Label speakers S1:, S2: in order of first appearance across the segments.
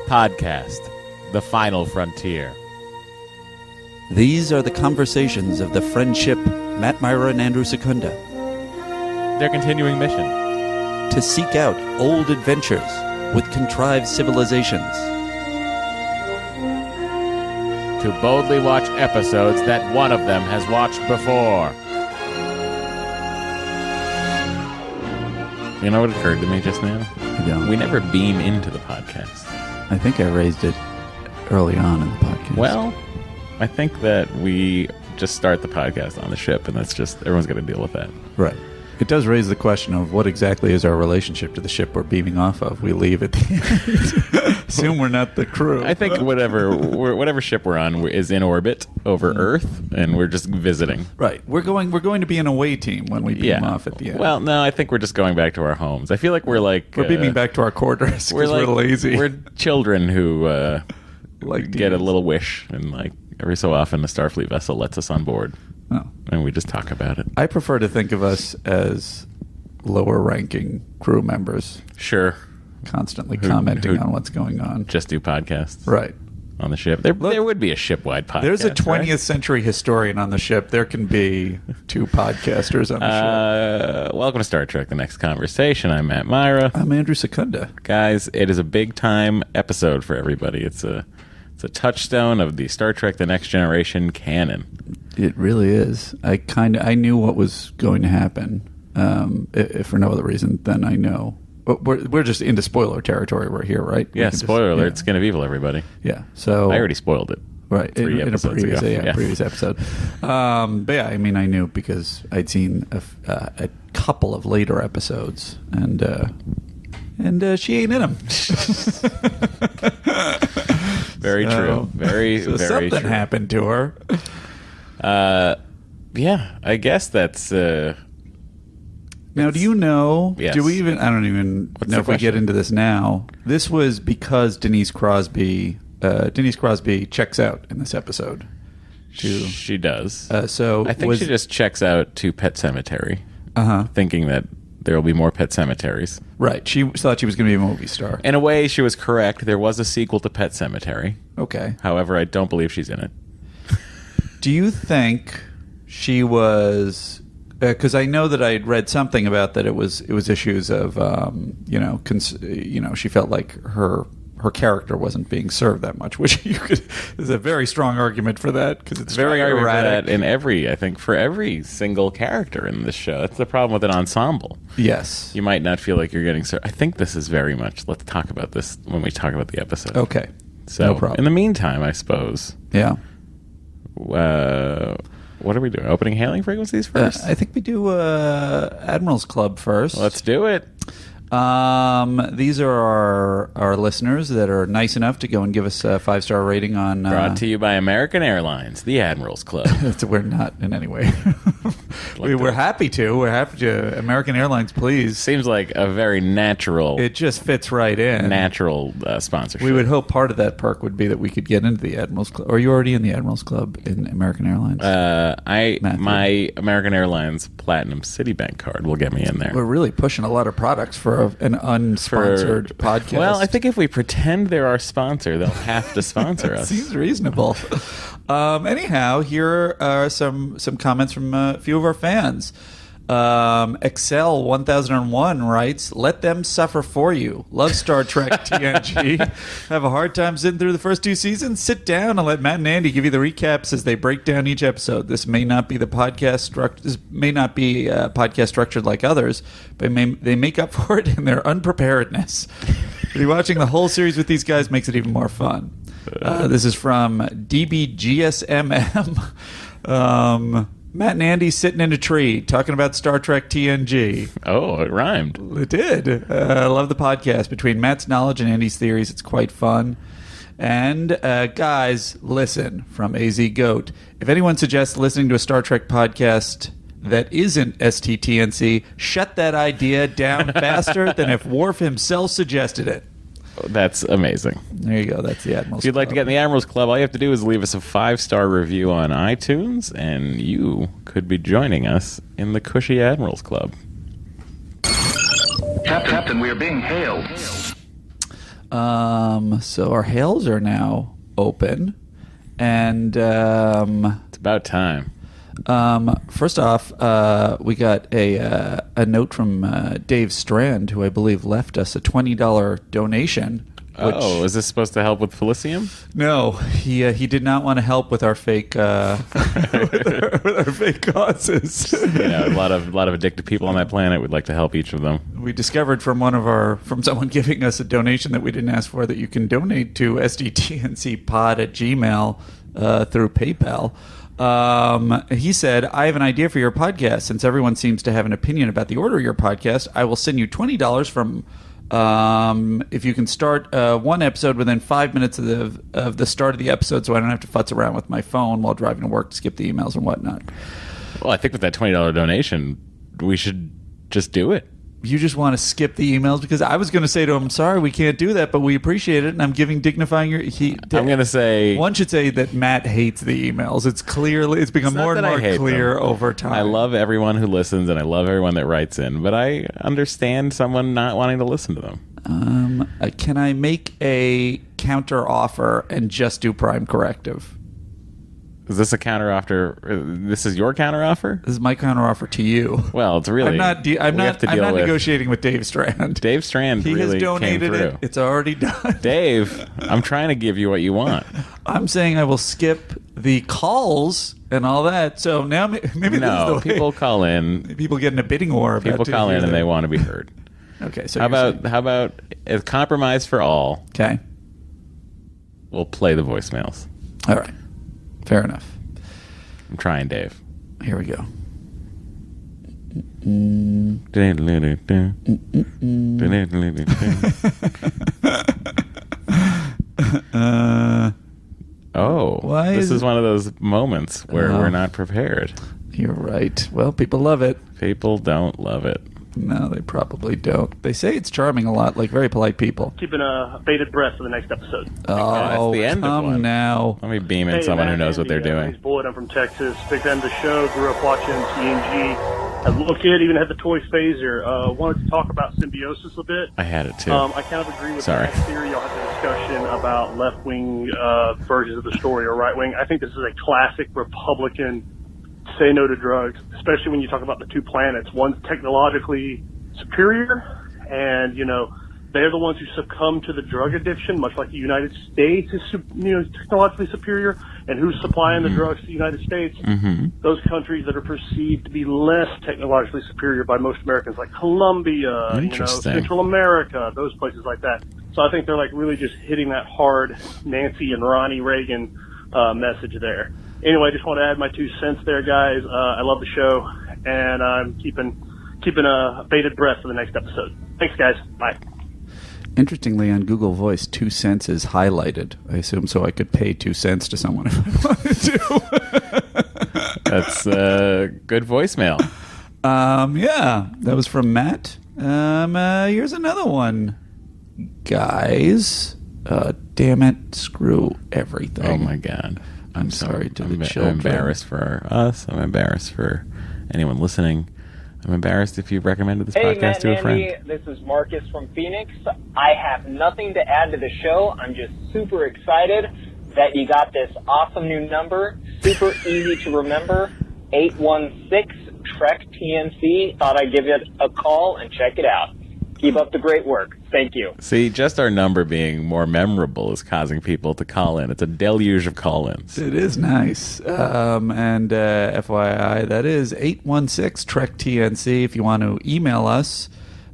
S1: Podcast, The Final Frontier.
S2: These are the conversations of the friendship Matt Mira and Andrew Secunda.
S1: Their continuing mission.
S2: To seek out old adventures with contrived civilizations.
S1: To boldly watch episodes that one of them has watched before. You know what occurred to me just now?
S2: Yeah.
S1: We never beam into the podcast.
S2: I think I raised it early on in the podcast.
S1: Well, I think that we just start the podcast on the ship, and that's just, everyone's going to deal with that.
S2: Right. It does raise the question of what exactly is our relationship to the ship we're beaming off of. We leave at the end. Assume we're not the crew.
S1: I think whatever ship we're on is in orbit over Earth, and we're just visiting.
S2: Right. We're going to be an away team when we beam off at the end.
S1: Well, no, I think we're just going back to our homes. I feel like we're
S2: beaming back to our quarters because we're lazy.
S1: We're children who
S2: like
S1: get a little wish, and like every so often a Starfleet vessel lets us on board.
S2: Oh.
S1: And we just talk about it.
S2: I prefer to think of us as lower-ranking crew members.
S1: Sure.
S2: Constantly commenting on what's going on.
S1: Just do podcasts.
S2: Right.
S1: On the ship. There would be a ship-wide podcast.
S2: There's a 20th century historian on the ship. There can be two podcasters on the ship.
S1: Welcome to Star Trek, The Next Conversation. I'm Matt Mira.
S2: I'm Andrew Secunda.
S1: Guys, it is a big-time episode for everybody. It's a touchstone of the Star Trek The Next Generation canon.
S2: It really is. I knew what was going to happen. If for no other reason than I know. We're just into spoiler territory. We're here, right?
S1: Yeah, spoiler alert. Skin of Evil, everybody.
S2: Yeah. So
S1: I already spoiled it.
S2: Right. In a previous episode. But yeah, I mean, I knew because I'd seen a couple of later episodes, and she ain't in them.
S1: Very true. Very
S2: something
S1: true.
S2: happened to her.
S1: Yeah, I guess that's.
S2: Now, do you know?
S1: Yes.
S2: Do we even? I don't even know if we get into this now. This was because Denise Crosby checks out in this episode.
S1: She does.
S2: So
S1: I think she just checks out to Pet Sematary, thinking that there will be more Pet Cemeteries.
S2: Right. She thought she was going to be a movie star.
S1: In a way, she was correct. There was a sequel to Pet Sematary.
S2: Okay.
S1: However, I don't believe she's in it.
S2: Do you think she was? Because I know that I had read something about that. It was issues of she felt like her character wasn't being served that much, which there's a very strong argument for that because it's very erratic.
S1: For every single character in this show. That's the problem with an ensemble.
S2: Yes.
S1: You might not feel like you're getting served. I think this is very much, let's talk about this when we talk about the episode.
S2: Okay.
S1: So,
S2: no problem.
S1: In the meantime, I suppose.
S2: Yeah.
S1: What are we doing? Opening hailing frequencies first?
S2: I think we do Admiral's Club first.
S1: Let's do it.
S2: These are our listeners that are nice enough to go and give us a 5-star rating on...
S1: Brought to you by American Airlines, the Admiral's Club.
S2: We're not in any way. We're happy to. We're happy to. American Airlines, please.
S1: Seems like a very natural...
S2: It just fits right in.
S1: Natural sponsorship.
S2: We would hope part of that perk would be that we could get into the Admiral's Club. Are you already in the Admiral's Club in American Airlines?
S1: My American Airlines Platinum Citibank card will get me in there.
S2: We're really pushing a lot of products for an unsponsored podcast.
S1: Well, I think if we pretend they're our sponsor, they'll have to sponsor us.
S2: Seems reasonable. Anyhow, here are some comments from a few of our fans. Excel 1001 writes, "Let them suffer for you. Love Star Trek TNG. Have a hard time sitting through the first 2 seasons? Sit down and let Matt and Andy give you the recaps as they break down each episode. This may not be podcast structured like others, but they make up for it in their unpreparedness. Rewatching the whole series with these guys makes it even more fun." This is from DBGSMM. Matt and Andy sitting in a tree talking about Star Trek TNG.
S1: Oh, it rhymed.
S2: It did. I love the podcast. Between Matt's knowledge and Andy's theories, it's quite fun. And guys, listen, from AZ Goat. If anyone suggests listening to a Star Trek podcast that isn't STTNC, shut that idea down faster than if Worf himself suggested it.
S1: That's amazing.
S2: There you go. That's the Admiral's Club.
S1: If you'd like to get in the Admiral's Club, all you have to do is leave us a 5-star review on iTunes, and you could be joining us in the cushy Admiral's Club.
S3: Captain, we are being hailed.
S2: So our hails are now open. And
S1: It's about time.
S2: first off, we got a note from Dave Strand, who I believe left us a $20 donation.
S1: Is this supposed to help with Felicium?
S2: No, he did not want to help with our fake with our fake causes.
S1: A lot of addicted people on that planet. We'd like to help each of them.
S2: We discovered from someone giving us a donation that we didn't ask for that you can donate to sdtncpod@gmail through PayPal. He said, I have an idea for your podcast. Since everyone seems to have an opinion about the order of your podcast, I will send you $20 from if you can start one episode within 5 minutes of the start of the episode, so I don't have to futz around with my phone while driving to work to skip the emails and whatnot.
S1: Well, I think with that $20 donation, we should just do it.
S2: You just want to skip the emails? Because I was going to say to him, sorry, we can't do that, but we appreciate it, and I'm dignifying your... I'm
S1: going to say...
S2: One should say that Matt hates the emails. It's become more and more clear over time.
S1: I love everyone who listens, and I love everyone that writes in, but I understand someone not wanting to listen to them.
S2: Can I make a counter offer and just do Prime Corrective?
S1: Is this a counter offer? This is your counter offer?
S2: This is my counter offer to you.
S1: Well, it's really...
S2: I'm not negotiating with Dave Strand.
S1: Dave Strand really
S2: has donated
S1: came through.
S2: It. It's already done.
S1: Dave, I'm trying to give you what you want.
S2: I'm saying I will skip the calls and all that. So now maybe this is the way
S1: people call in.
S2: People get in a bidding war.
S1: People call in and they want to be heard.
S2: Okay, so
S1: how about a compromise for all?
S2: Okay,
S1: we'll play the voicemails.
S2: All right. Fair enough.
S1: I'm trying, Dave.
S2: Here we go.
S1: This is one of those moments where we're not prepared.
S2: You're right. Well, people love it.
S1: People don't love it.
S2: No, they probably don't. They say it's charming a lot, like very polite people.
S3: Keeping a bated breath for the next episode.
S2: Oh,
S1: that's the end of one.
S2: Now.
S1: Let me beam in someone who knows what they're doing.
S3: My name's Boyd. I'm from Texas. Big fan of the show. Grew up watching TNG. As a little kid, even had the toy phaser. Wanted to talk about symbiosis a bit.
S1: I had it too.
S3: I kind of agree with that theory. Y'all had the discussion about left-wing versions of the story or right-wing. I think this is a classic Republican say no to drugs, especially when you talk about the two planets. One's technologically superior, and they're the ones who succumb to the drug addiction, much like the United States is technologically superior. And who's supplying the drugs to the United States?
S1: Mm-hmm.
S3: Those countries that are perceived to be less technologically superior by most Americans, like Colombia, Central America, those places like that. So I think they're really just hitting that hard Nancy and Ronnie Reagan message there. Anyway, I just want to add my 2 cents there, guys. I love the show, and I'm keeping a bated breath for the next episode. Thanks, guys. Bye.
S2: Interestingly, on Google Voice, 2 cents is highlighted. I assume so I could pay 2 cents to someone if I wanted to.
S1: That's a good voicemail.
S2: Yeah, that was from Matt. Here's another one. Guys, damn it, screw everything.
S1: Oh, my God.
S2: I'm sorry to the children.
S1: I'm embarrassed for us. I'm embarrassed for anyone listening. I'm embarrassed if you've recommended this podcast to a friend.
S4: Hey, Matt and Andy, this is Marcus from Phoenix. I have nothing to add to the show. I'm just super excited that you got this awesome new number. Super easy to remember. 816-TREK-TNC. Thought I'd give it a call and check it out. Keep up the great work. Thank you.
S1: See, just our number being more memorable is causing people to call in. It's a deluge of call-ins.
S2: It is nice. And FYI, that is 816-TREK-TNC. If you want to email us,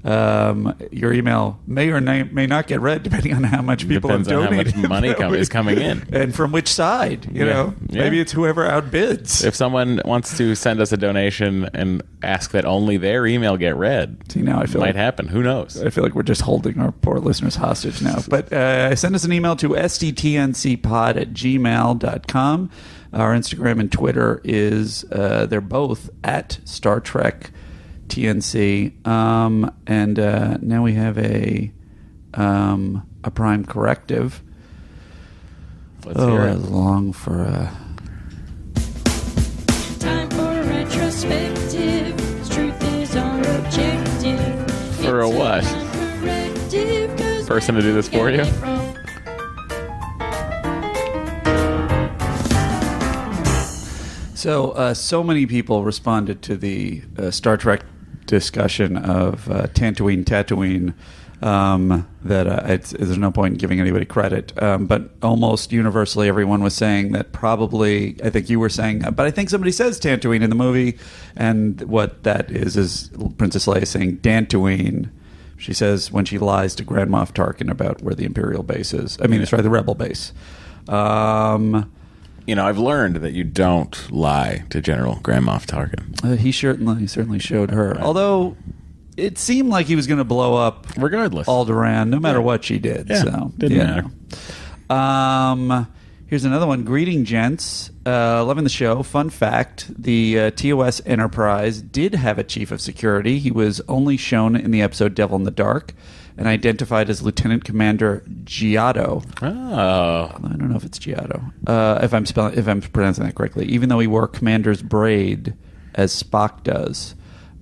S2: your email may or may not get read depending on how much people have donated.
S1: Depends on how much money is coming in.
S2: And from which side, you know. Maybe it's whoever outbids.
S1: If someone wants to send us a donation and ask that only their email get read,
S2: see, now I feel
S1: might happen. Who knows?
S2: I feel like we're just holding our poor listeners hostage now. But send us an email to sdtncpod@gmail.com. Our Instagram and Twitter is, they're both at Star Trek TNC, and now we have a prime corrective.
S1: Let's hear it.
S2: I long for a...
S5: Time for a retrospective. Truth is our objective.
S1: For a what?
S5: Corrective, 'cause
S1: person to do this for you?
S2: So many people responded to the Star Trek discussion of Tatooine, that there's no point in giving anybody credit. But almost universally, everyone was saying that probably, I think you were saying, but I think somebody says Tatooine in the movie, and what that is Princess Leia saying Dantooine. She says when she lies to Grand Moff Tarkin about where the Imperial base is. I mean, sorry, the Rebel base.
S1: I've learned that you don't lie to General Grand Moff Tarkin.
S2: He certainly showed her. Right. Although it seemed like he was going to blow up,
S1: regardless,
S2: Alderaan, no matter what she did.
S1: Yeah,
S2: so
S1: didn't matter.
S2: Here's another one. Greeting, gents. Loving the show. Fun fact: the TOS Enterprise did have a chief of security. He was only shown in the episode "Devil in the Dark" and identified as Lieutenant Commander Giotto.
S1: Oh,
S2: I don't know if it's Giotto. If I'm pronouncing that correctly. Even though he wore Commander's braid, as Spock does.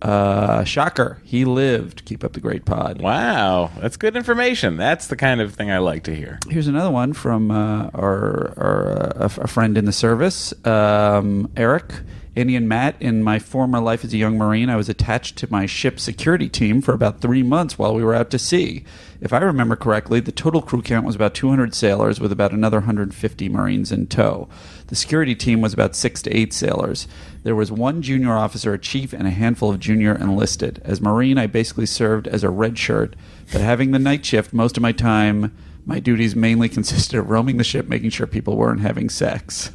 S2: Shocker. He lived. Keep up the great pod.
S1: Wow. That's good information. That's the kind of thing I like to hear.
S2: Here's another one from a friend in the service, Eric. Andy and Matt, in my former life as a young Marine, I was attached to my ship's security team for about 3 months while we were out to sea. If I remember correctly, the total crew count was about 200 sailors with about another 150 Marines in tow. The security team was about 6 to 8 sailors. There was one junior officer, a chief, and a handful of junior enlisted. As Marine, I basically served as a red shirt, but having the night shift most of my time, my duties mainly consisted of roaming the ship, making sure people weren't having sex.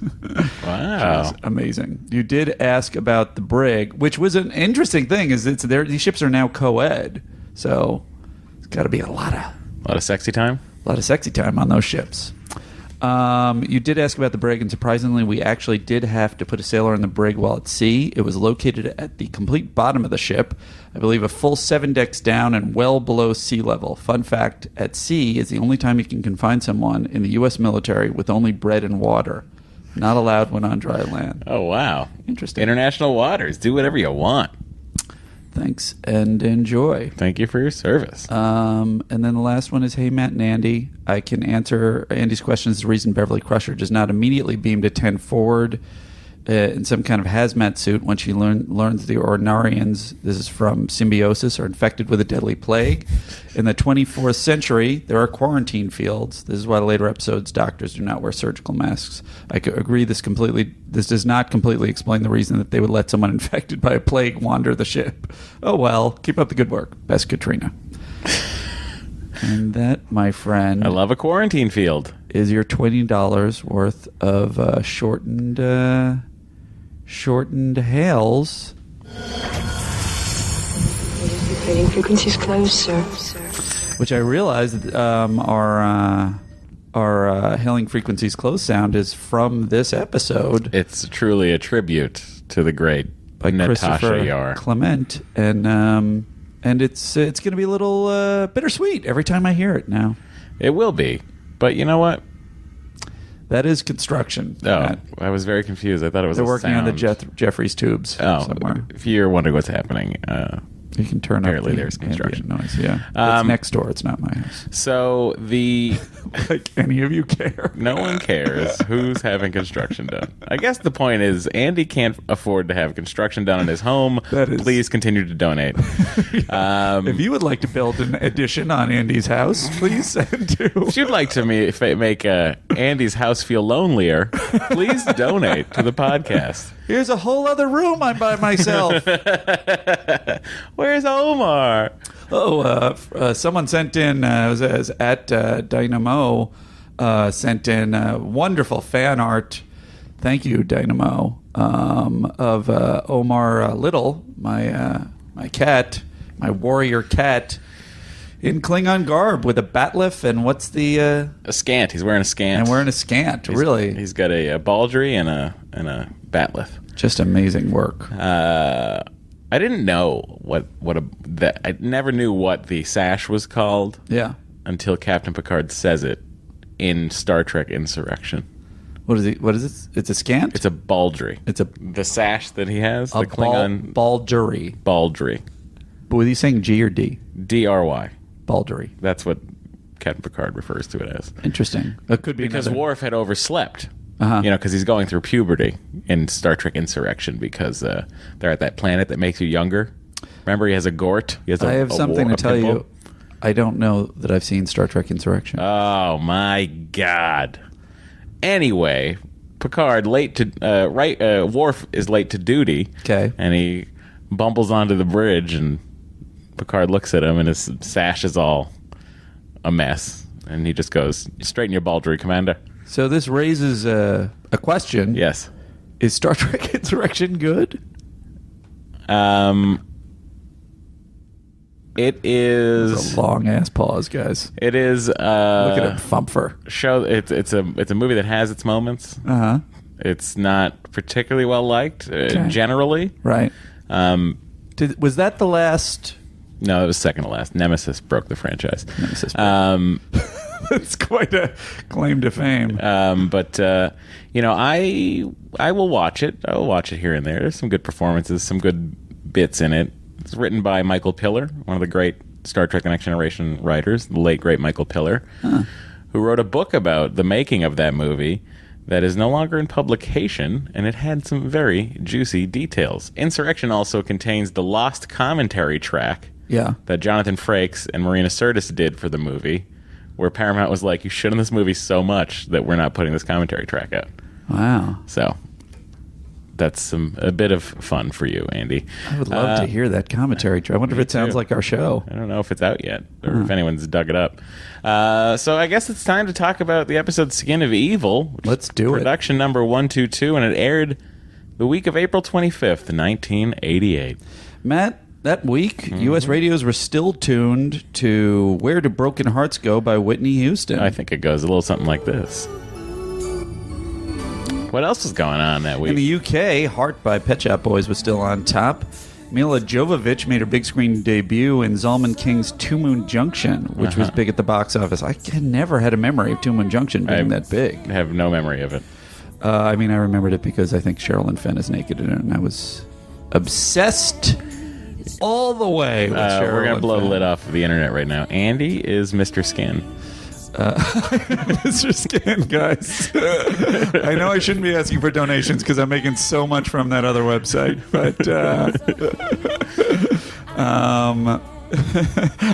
S1: Wow.
S2: Amazing. You did ask about the brig, which was an interesting thing, is these ships are now co-ed, so it's got to be a lot of
S1: sexy time?
S2: A lot of sexy time on those ships. You did ask about the brig, and surprisingly, we actually did have to put a sailor in the brig while at sea. It was located at the complete bottom of the ship, I believe a full 7 decks down and well below sea level. Fun fact, at sea is the only time you can confine someone in the U.S. military with only bread and water. Not allowed when on dry land.
S1: Oh, wow.
S2: Interesting.
S1: International waters. Do whatever you want.
S2: Thanks and enjoy.
S1: Thank you for your service.
S2: And then the last one is, hey, Matt and Andy. I can answer Andy's questions. The reason Beverly Crusher does not immediately beam to 10 forward in some kind of hazmat suit when she learns the Ordinarians, this is from Symbiosis, are infected with a deadly plague. In the 24th century, there are quarantine fields. This is why later episodes doctors do not wear surgical masks. I could agree this does not completely explain the reason that they would let someone infected by a plague wander the ship. Oh well, keep up the good work. Best, Katrina. And that, my friend,
S1: I love a quarantine field,
S2: is your $20 worth of shortened hails.
S5: Hailing frequencies closed, sir.
S2: Which I realized our hailing frequencies closed sound is from this episode.
S1: It's truly a tribute to the great
S2: by
S1: Tasha Yar.
S2: Clement, and it's going to be a little bittersweet every time I hear it now.
S1: It will be, but you know what?
S2: That is construction.
S1: Oh, Matt. I was very confused. I thought it was.
S2: They're working
S1: sound.
S2: on the Jeffries tubes somewhere.
S1: If you're wondering what's happening,
S2: you can turn
S1: apparently
S2: up
S1: there's construction
S2: noise. Yeah, it's next door. It's not my house.
S1: So
S2: like any of you care?
S1: No one cares who's having construction done. I guess the point is Andy can't afford to have construction done in his home. Please continue to donate.
S2: If you would like to build an addition on Andy's house, please send to.
S1: If you'd like to make Andy's house feel lonelier, please donate to the podcast.
S2: Here's a whole other room I'm by myself.
S1: Where's Omar?
S2: Someone sent in, was at Dynamo, sent in wonderful fan art. Thank you, Dynamo, of Omar Little, my cat, my warrior cat, in Klingon garb with a batleth and what's the...
S1: a scant. He's wearing a scant.
S2: And wearing a scant, really.
S1: He's got a baldry and a batleth.
S2: Just amazing work.
S1: I didn't know I never knew what the sash was called.
S2: Yeah.
S1: Until Captain Picard says it in Star Trek Insurrection.
S2: What is it? It's a scant?
S1: It's a baldry. The sash that he has. The Klingon
S2: baldry.
S1: Baldry.
S2: But were you saying G or D?
S1: D-R-Y.
S2: Baldry.
S1: That's what Captain Picard refers to it as.
S2: Interesting. That could be
S1: because
S2: another.
S1: Worf had overslept. Because he's going through puberty in Star Trek Insurrection because they're at that planet that makes you younger. Remember, he has a gort.
S2: I have something to tell you. I don't know that I've seen Star Trek Insurrection.
S1: Oh my God! Anyway, Picard Worf is late to duty.
S2: Okay,
S1: and he bumbles onto the bridge, and Picard looks at him, and his sash is all a mess, and he just goes, "Straighten your baldry, Commander."
S2: So this raises a question.
S1: Yes.
S2: Is Star Trek Insurrection good?
S1: It is
S2: it's a long ass pause, guys.
S1: It is. Look
S2: at him, Thumper.
S1: It's a movie that has its moments. It's not particularly well liked generally.
S2: Right. Was that the last?
S1: No, it was second to last. Nemesis broke the franchise.
S2: That's quite a claim to fame.
S1: But I will watch it. I will watch it here and there. There's some good performances, some good bits in it. It's written by Michael Piller, one of the great Star Trek The Next Generation writers, the late, great Michael Piller, who wrote a book about the making of that movie that is no longer in publication, and it had some very juicy details. Insurrection also contains the lost commentary track that Jonathan Frakes and Marina Sirtis did for the movie, where Paramount was like, you shit on this movie so much that we're not putting this commentary track out.
S2: Wow.
S1: So that's a bit of fun for you, Andy.
S2: I would love to hear that commentary track. I wonder if it sounds like our show.
S1: I don't know if it's out yet or if anyone's dug it up. So I guess it's time to talk about the episode Skin of Evil.
S2: Let's do it.
S1: Production number 122, and it aired the week of April 25th, 1988.
S2: Matt, that week, U.S. radios were still tuned to Where Do Broken Hearts Go by Whitney Houston.
S1: I think it goes a little something like this. What else was going on that week?
S2: In the UK, Heart by Pet Shop Boys was still on top. Mila Jovovich made her big screen debut in Zalman King's Two Moon Junction, which was big at the box office. I never had a memory of Two Moon Junction being that big.
S1: I have no memory of it.
S2: I remembered it because I think Sherilyn Fenn is naked in it, and I was obsessed all the way with Sherilyn
S1: We're going to blow
S2: Fenn.
S1: the lid off of the internet right now. Andy is Mr. Skin.
S2: Mr. Skin, guys. I know I shouldn't be asking for donations because I'm making so much from that other website, but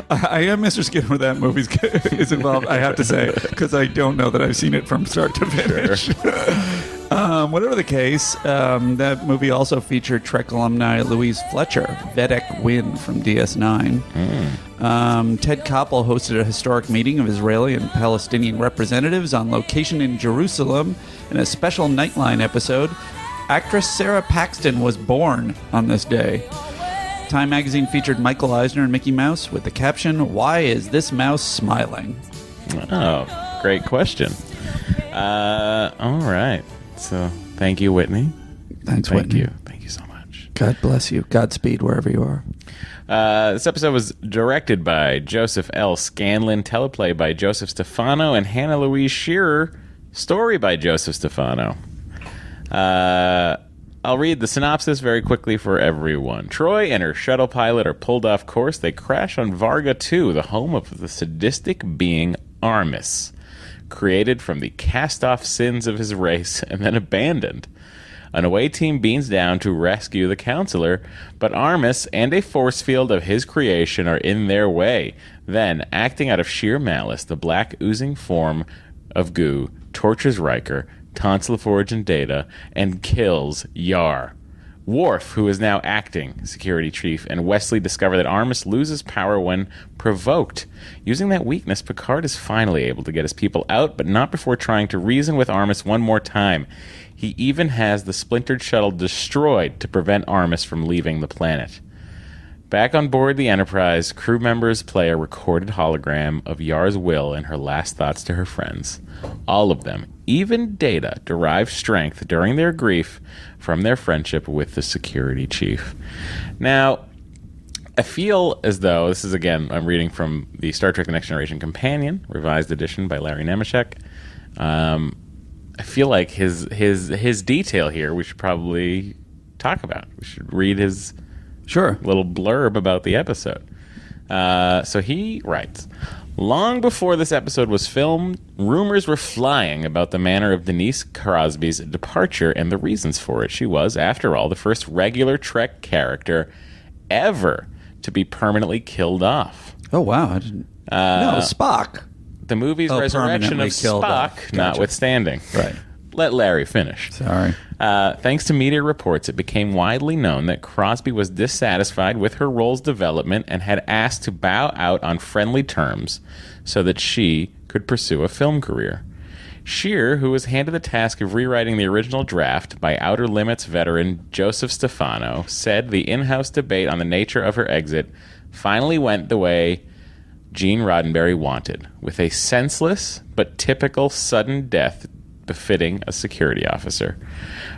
S2: I am Mr. Skin where that movie is involved, I have to say, because I don't know that I've seen it from start to finish. Whatever the case, that movie also featured Trek alumni Louise Fletcher, Vedek Wynn from DS9. Ted Koppel hosted a historic meeting of Israeli and Palestinian representatives on location in Jerusalem in a special Nightline episode. Actress Sarah Paxton was born on this day. Time magazine featured Michael Eisner and Mickey Mouse with the caption, "Why is this mouse smiling?"
S1: Oh, great question. All right. So, thank you, Whitney.
S2: Thanks, Whitney.
S1: Thank you so much.
S2: God bless you. Godspeed wherever you are.
S1: This episode was directed by Joseph L. Scanlon, teleplay by Joseph Stefano, and Hannah Louise Shearer, story by Joseph Stefano. I'll read the synopsis very quickly for everyone. Troy and her shuttle pilot are pulled off course. They crash on Varga 2, the home of the sadistic being Armus, created from the cast-off sins of his race and then abandoned. An away team beams down to rescue the counselor, but Armus and a force field of his creation are in their way. Then, acting out of sheer malice, the black oozing form of goo tortures Riker, taunts LaForge and Data, and kills Yar. Worf, who is now acting security chief, and Wesley discover that Armus loses power when provoked. Using that weakness, Picard is finally able to get his people out, but not before trying to reason with Armus one more time. He even has the splintered shuttle destroyed to prevent Armus from leaving the planet. Back on board the Enterprise, crew members play a recorded hologram of Yar's will and her last thoughts to her friends. All of them, even Data, derive strength during their grief from their friendship with the security chief. Now, I feel as though, this is again, I'm reading from the Star Trek The Next Generation Companion, revised edition by Larry Nemeczek. I feel like his detail here we should probably talk about. We should read his little blurb about the episode. So he writes, Long before this episode was filmed, rumors were flying about the manner of Denise Crosby's departure and the reasons for it. She was, after all, the first regular Trek character ever to be permanently killed off.
S2: Oh, wow. I didn't... no, Spock.
S1: The movie's resurrection of Spock,
S2: Gotcha.
S1: notwithstanding.
S2: Right.
S1: Let Larry finish.
S2: Sorry.
S1: Thanks to media reports, it became widely known that Crosby was dissatisfied with her role's development and had asked to bow out on friendly terms so that she could pursue a film career. Scheer, who was handed the task of rewriting the original draft by Outer Limits veteran Joseph Stefano, said the in-house debate on the nature of her exit finally went the way Gene Roddenberry wanted, with a senseless but typical sudden death befitting a security officer.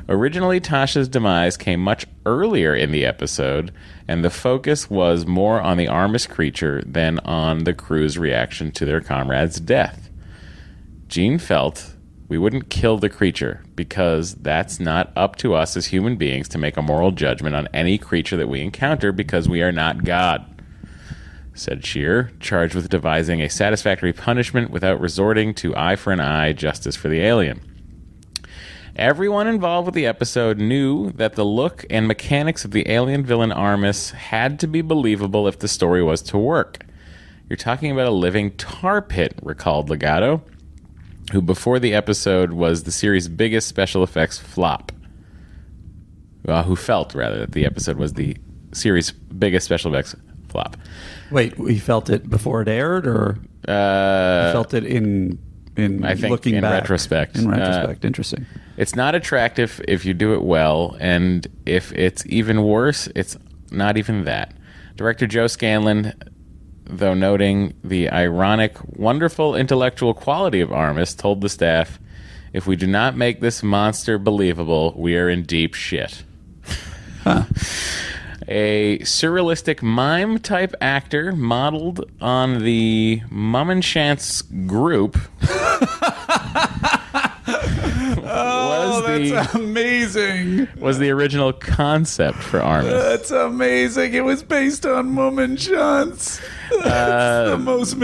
S1: Originally, Tasha's demise came much earlier in the episode, and the focus was more on the Armus creature than on the crew's reaction to their comrade's death. Gene felt we wouldn't kill the creature because that's not up to us as human beings to make a moral judgment on any creature that we encounter because we are not God, said Scheer, charged with devising a satisfactory punishment without resorting to eye for an eye justice for the alien. Everyone involved with the episode knew that the look and mechanics of the alien villain Armus had to be believable if the story was to work. You're talking about a living tar pit, recalled Legato, who before the episode was the series' biggest special effects flop. Who felt, rather, that the episode was the series' biggest special effects flop.
S2: Wait, he felt it before it aired, or he felt it in
S1: I think
S2: looking
S1: in
S2: back?
S1: retrospect.
S2: In retrospect, interesting.
S1: It's not attractive if you do it well, and if it's even worse, it's not even that. Director Joe Scanlon, though noting the ironic, wonderful intellectual quality of Armus, told the staff, "If we do not make this monster believable, we are in deep shit."
S2: Huh.
S1: A surrealistic mime-type actor modeled on the Mummenschanz group
S2: that's amazing.
S1: Was the original concept for Armus.
S2: That's amazing. It was based on Mummenschanz. That's the most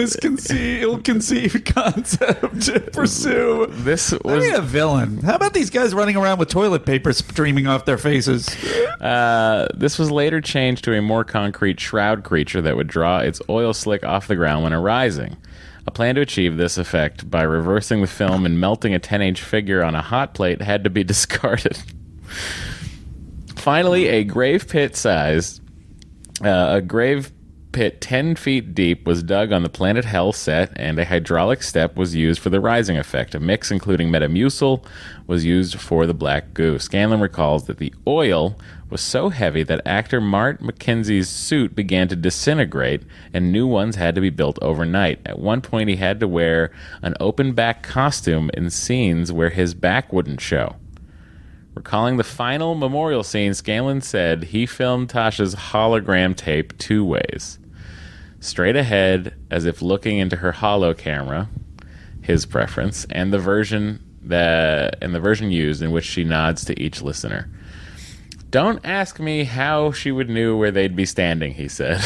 S2: ill-conceived concept to pursue.
S1: This
S2: I
S1: was
S2: need a villain. How about these guys running around with toilet paper streaming off their faces?
S1: This was later changed to a more concrete shroud creature that would draw its oil slick off the ground when arising. A plan to achieve this effect by reversing the film and melting a 10-inch figure on a hot plate had to be discarded. Finally, a grave pit 10 feet deep was dug on the Planet Hell set, and a hydraulic step was used for the rising effect. A mix including Metamucil was used for the black goo. Scanlon recalls that the oil was so heavy that actor Mart McKenzie's suit began to disintegrate, and new ones had to be built overnight. At one point, he had to wear an open-back costume in scenes where his back wouldn't show. Recalling the final memorial scene, Scanlon said he filmed Tasha's hologram tape 2 ways. Straight ahead, as if looking into her holo camera, his preference, and the version used in which she nods to each listener. Don't ask me how she would knew where they'd be standing, he said.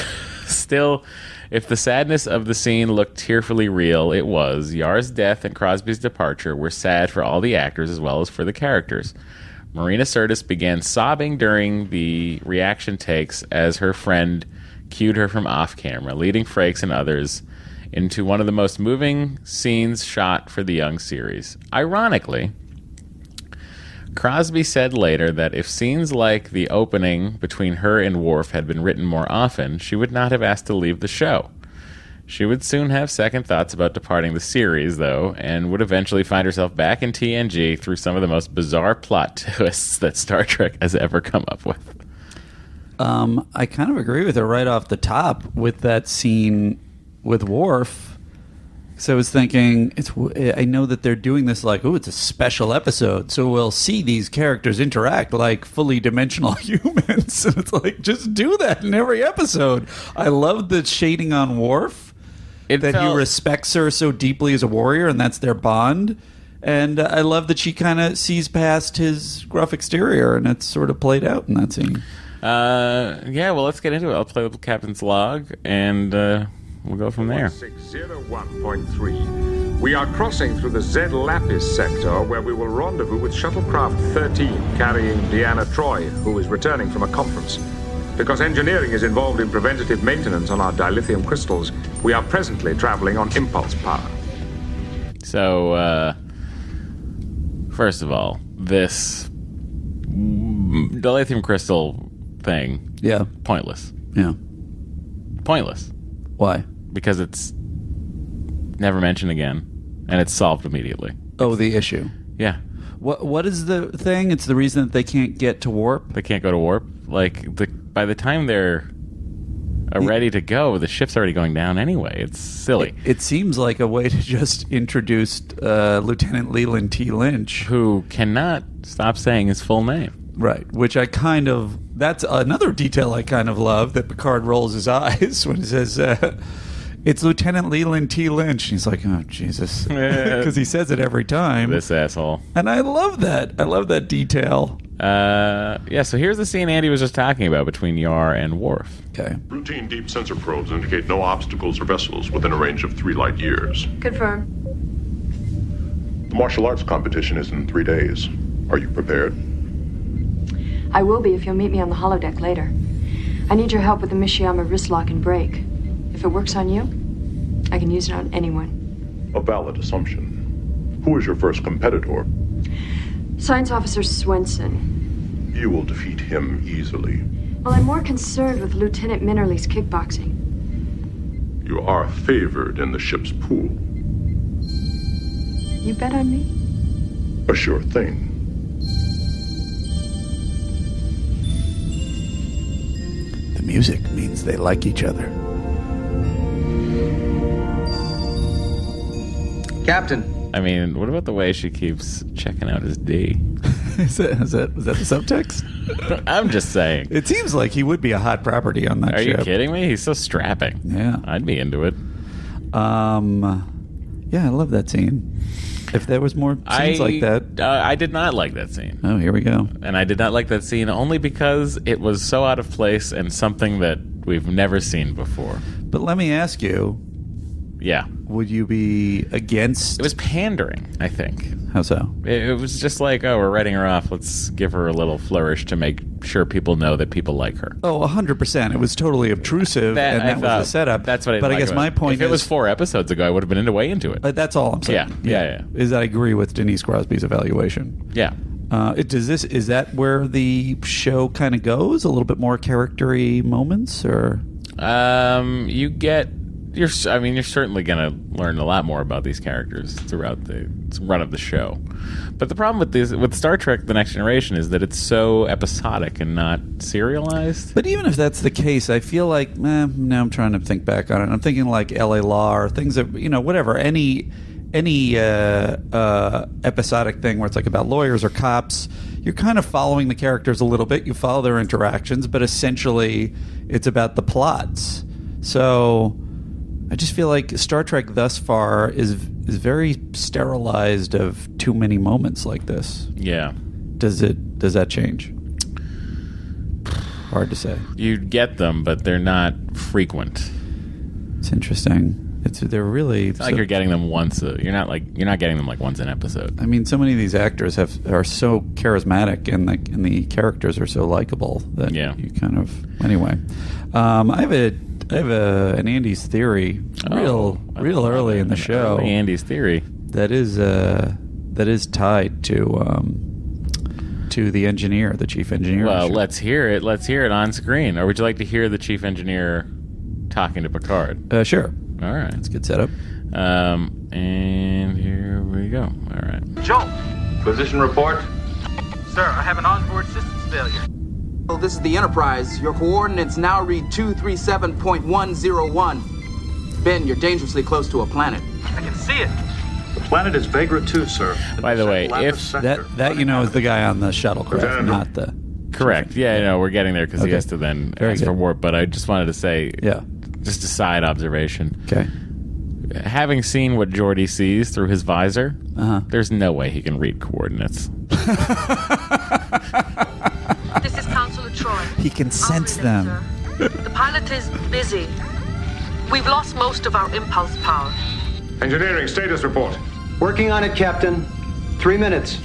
S1: Still, if the sadness of the scene looked tearfully real, it was. Yar's death and Crosby's departure were sad for all the actors as well as for the characters. Marina Sirtis began sobbing during the reaction takes as her friend cued her from off-camera, leading Frakes and others into one of the most moving scenes shot for the young series. Ironically, Crosby said later that if scenes like the opening between her and Worf had been written more often, she would not have asked to leave the show. She would soon have second thoughts about departing the series, though, and would eventually find herself back in TNG through some of the most bizarre plot twists that Star Trek has ever come up with.
S2: I kind of agree with her right off the top with that scene with Worf. So I was thinking, I know that they're doing this like, oh, it's a special episode, so we'll see these characters interact like fully dimensional humans. And it's like, just do that in every episode. I love the shading on Worf, he respects her so deeply as a warrior, and that's their bond. And I love that she kind of sees past his gruff exterior, and it's sort of played out in that scene.
S1: Yeah, well, let's get into it. I'll play with Captain's Log, and we'll go from there.
S6: 601.3. We are crossing through the Z Lapis sector, where we will rendezvous with Shuttlecraft 13, carrying Deanna Troi, who is returning from a conference. Because engineering is involved in preventative maintenance on our dilithium crystals, we are presently traveling on impulse power.
S1: So, first of all, this dilithium crystal thing,
S2: Yeah.
S1: pointless.
S2: Yeah.
S1: Pointless.
S2: Why?
S1: Because it's never mentioned again, and it's solved immediately.
S2: Oh, the issue.
S1: Yeah.
S2: What is the thing? It's the reason that they can't get to warp?
S1: They can't go to warp. Like, by the time they're ready to go, the ship's already going down anyway. It's silly.
S2: It seems like a way to just introduce Lieutenant Leland T. Lynch.
S1: Who cannot stop saying his full name.
S2: Right, which I kind of... That's another detail I kind of love, that Picard rolls his eyes when he says, it's Lieutenant Leland T. Lynch. And he's like, oh, Jesus. Because he says it every time.
S1: This asshole.
S2: And I love that. I love that detail.
S1: Yeah, so here's the scene Andy was just talking about between Yar and Worf.
S2: Okay.
S7: Routine deep sensor probes indicate no obstacles or vessels within a range of 3 light years.
S5: Confirm.
S7: The martial arts competition is in 3 days. Are you prepared?
S5: I will be if you'll meet me on the holodeck later. I need your help with the Mishiyama wrist lock and brake. If it works on you, I can use it on anyone.
S7: A valid assumption. Who is your first competitor?
S5: Science Officer Swenson.
S7: You will defeat him easily.
S5: Well, I'm more concerned with Lieutenant Minnerly's kickboxing.
S7: You are favored in the ship's pool.
S5: You bet on me?
S7: A sure thing.
S2: The music means they like each other.
S8: Captain.
S1: I mean, what about the way she keeps checking out his D?
S2: Was that the subtext?
S1: I'm just saying.
S2: It seems like he would be a hot property on that
S1: Are
S2: ship.
S1: you kidding me? He's so strapping.
S2: Yeah.
S1: I'd be into it.
S2: Yeah, I love that scene. If there was more scenes like that.
S1: I did not like that scene.
S2: Oh, here we go.
S1: And I did not like that scene only because it was so out of place and something that we've never seen before.
S2: But let me ask you.
S1: Yeah.
S2: Would you be against...
S1: It was pandering, I think.
S2: How so?
S1: It was just like, oh, we're writing her off. Let's give her a little flourish to make sure people know that people like her.
S2: Oh, 100%. It was totally obtrusive, and that was the setup.
S1: That's what I
S2: But I
S1: like
S2: guess
S1: about
S2: my
S1: it.
S2: point
S1: If it was 4 episodes ago, I would have been way into it.
S2: That's all I'm saying.
S1: Yeah.
S2: Is I agree with Denise Crosby's evaluation.
S1: Yeah.
S2: Is that where the show kind of goes? A little bit more character-y moments, or?
S1: You're certainly going to learn a lot more about these characters throughout the run of the show. But the problem with Star Trek: The Next Generation is that it's so episodic and not serialized.
S2: But even if that's the case, I feel like now I'm trying to think back on it. I'm thinking like L.A. Law or things that whatever any episodic thing where it's like about lawyers or cops. You're kind of following the characters a little bit. You follow their interactions, but essentially it's about the plots. So I just feel like Star Trek thus far is very sterilized of too many moments like this.
S1: Yeah.
S2: Does that change? Hard to say.
S1: You get them, but they're not frequent.
S2: It's interesting. They're really
S1: It's like you're getting them once. You're not getting them like once an episode.
S2: I mean, so many of these actors are so charismatic, and the characters are so likable that you kind of anyway. I have an Andy's theory, real early in the show.
S1: Andy's theory
S2: that is tied to the engineer, the chief engineer.
S1: Well, let's hear it. Let's hear it on screen. Or would you like to hear the chief engineer talking to Picard?
S2: Sure.
S1: All right.
S2: That's a good setup.
S1: And here we go. All right.
S9: Joel.
S6: Position report.
S9: Sir, I have an onboard systems failure.
S8: Well, this is the Enterprise. Your coordinates now read 237.101. Ben, you're dangerously close to a planet.
S9: I can see it.
S3: The planet is Vagra 2, sir.
S1: By the way, if
S2: that is the guy on the shuttlecraft, not the...
S1: Correct. Yeah, we're getting there because he has to then ask for warp. But I just wanted to say, just a side observation.
S2: Okay.
S1: Having seen what Geordi sees through his visor, there's no way he can read coordinates.
S10: This is Counselor Troy.
S2: He can sense them.
S10: The pilot is busy. We've lost most of our impulse power.
S6: Engineering status report.
S11: Working on it, Captain. 3 minutes.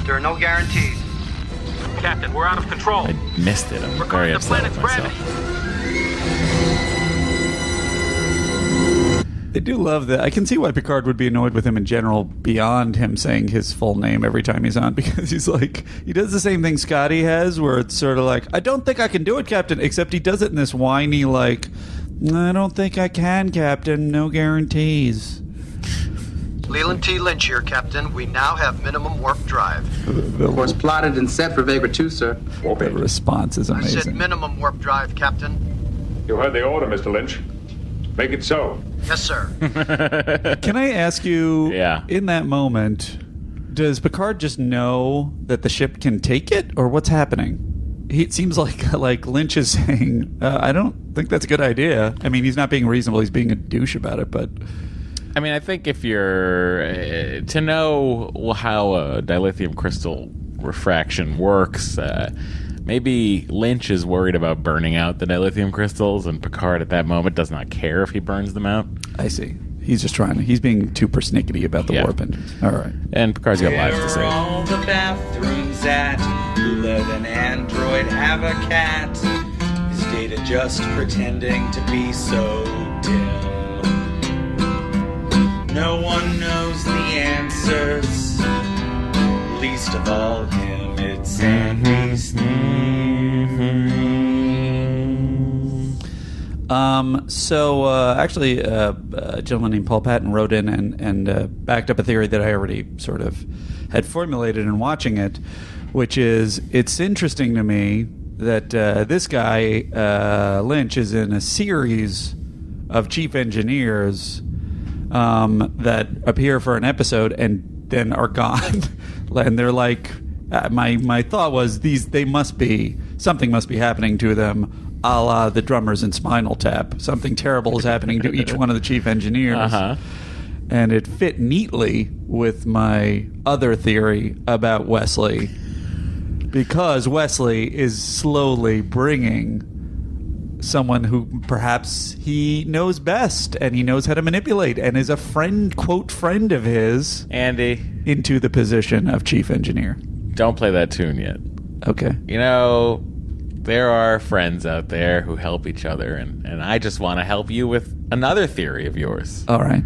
S9: There are no guarantees. Captain, we're out of control.
S1: I missed it. I'm
S9: We're
S1: very
S9: caught in the
S1: upset with
S9: planet's
S1: myself.
S2: I do love that. I can see why Picard would be annoyed with him in general, beyond him saying his full name every time he's on, because he's like, he does the same thing Scotty has, where it's sort of like, I don't think I can do it, Captain, except he does it in this whiny, like, I don't think I can, Captain, no guarantees.
S11: Leland T. Lynch here, Captain. We now have minimum warp drive.
S8: Of course, plotted and set for Vega 2, sir.
S2: The response is
S11: I said
S2: amazing.
S11: minimum warp drive, Captain.
S6: You heard the order, Mr. Lynch. Make it so.
S11: Yes, sir.
S2: Can I ask you,
S1: Yeah.
S2: in that moment, does Picard just know that the ship can take it, or what's happening? It seems like Lynch is saying, I don't think that's a good idea. I mean, he's not being reasonable. He's being a douche about it, but...
S1: I mean, I think if you're to know how a dilithium crystal refraction works, maybe Lynch is worried about burning out the dilithium crystals, and Picard at that moment does not care if he burns them out.
S2: I see. He's just he's being too persnickety about the warp engines. All right.
S1: And Picard's got lives to
S12: Where are
S1: save.
S12: all the bathrooms at? Who let an android have a cat? Is Data just pretending to be so dim? No one knows the answers, least of all him. It's Andy's thing.
S2: Actually, a gentleman named Paul Patton wrote in and backed up a theory that I already sort of had formulated in watching it, which is, it's interesting to me that this guy, Lynch, is in a series of chief engineers that appear for an episode and then are gone. And they're like, my thought was, something must be happening to them, a la the drummers in Spinal Tap. Something terrible is happening to each one of the chief engineers.
S1: Uh-huh.
S2: And it fit neatly with my other theory about Wesley, because Wesley is slowly bringing someone who perhaps he knows best and he knows how to manipulate and is a friend, quote, friend of his,
S1: Andy,
S2: into the position of chief engineer.
S1: don't play that tune yet.
S2: Okay.
S1: You know, there are friends out there who help each other, and I just want to help you with another theory of yours.
S2: All right.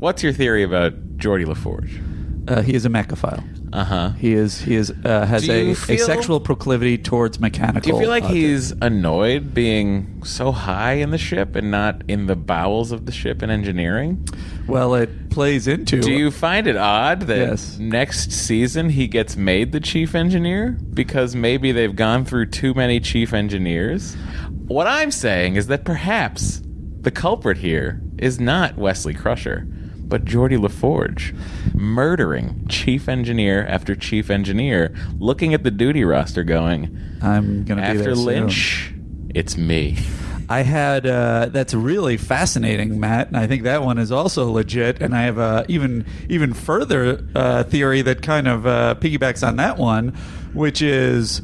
S1: What's your theory about Geordie LaForge?
S2: He is a mechaphile.
S1: Uh-huh.
S2: He has a sexual proclivity towards mechanical.
S1: Do you feel like
S2: objects.
S1: he's annoyed being so high in the ship and not in the bowels of the ship in engineering?
S2: Well, it plays into...
S1: Do you find it odd that
S2: Yes.
S1: next season he gets made the chief engineer? Because maybe they've gone through too many chief engineers? What I'm saying is that perhaps the culprit here is not Wesley Crusher, but Geordie LaForge, murdering chief engineer after chief engineer, looking at the duty roster going,
S2: I'm going to be
S1: after
S2: there soon.
S1: Lynch, it's me.
S2: I had that's really fascinating, Matt, and I think that one is also legit. And I have a even further theory that kind of piggybacks on that one, which is,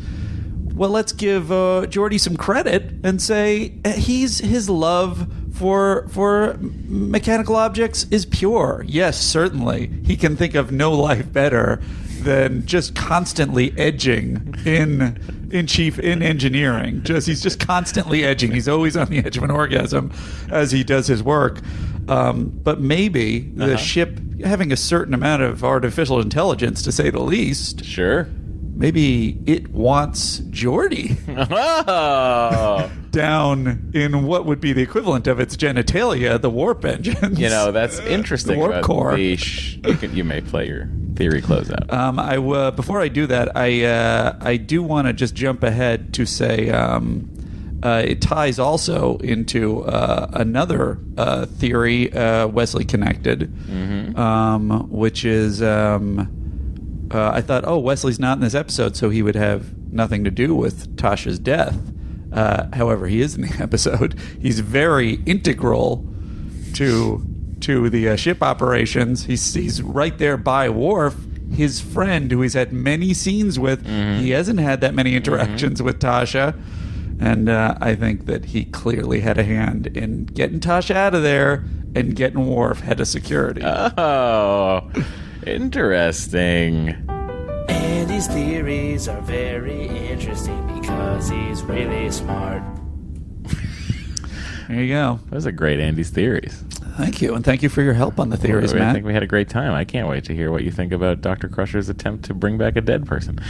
S2: well, let's give Geordie some credit and say his love for mechanical objects is pure. Yes, certainly, he can think of no life better than just constantly edging in engineering. He's just constantly edging. He's always on the edge of an orgasm as he does his work. But maybe the ship having a certain amount of artificial intelligence, to say the least.
S1: Sure.
S2: Maybe it wants Geordie
S1: Oh.
S2: down in what would be the equivalent of its genitalia, the warp engines.
S1: You know, that's interesting.
S2: The warp
S1: about
S2: core.
S1: You may play your theory closeout.
S2: Before I do that, I do want to just jump ahead to say it ties also into another theory, Wesley connected, which is I thought, Wesley's not in this episode, so he would have nothing to do with Tasha's death. However, he is in the episode. He's very integral to the ship operations. He's right there by Worf, his friend who he's had many scenes with. He hasn't had that many interactions with Tasha. And I think that he clearly had a hand in getting Tasha out of there and getting Worf head of security.
S1: Oh, interesting.
S13: Andy's theories are very interesting because he's really smart.
S2: There you go.
S1: Those are great Andy's theories.
S2: Thank you, and thank you for your help on the theories,
S1: I
S2: Matt.
S1: think we had a great time. I can't wait to hear what you think about Dr. Crusher's attempt to bring back a dead person.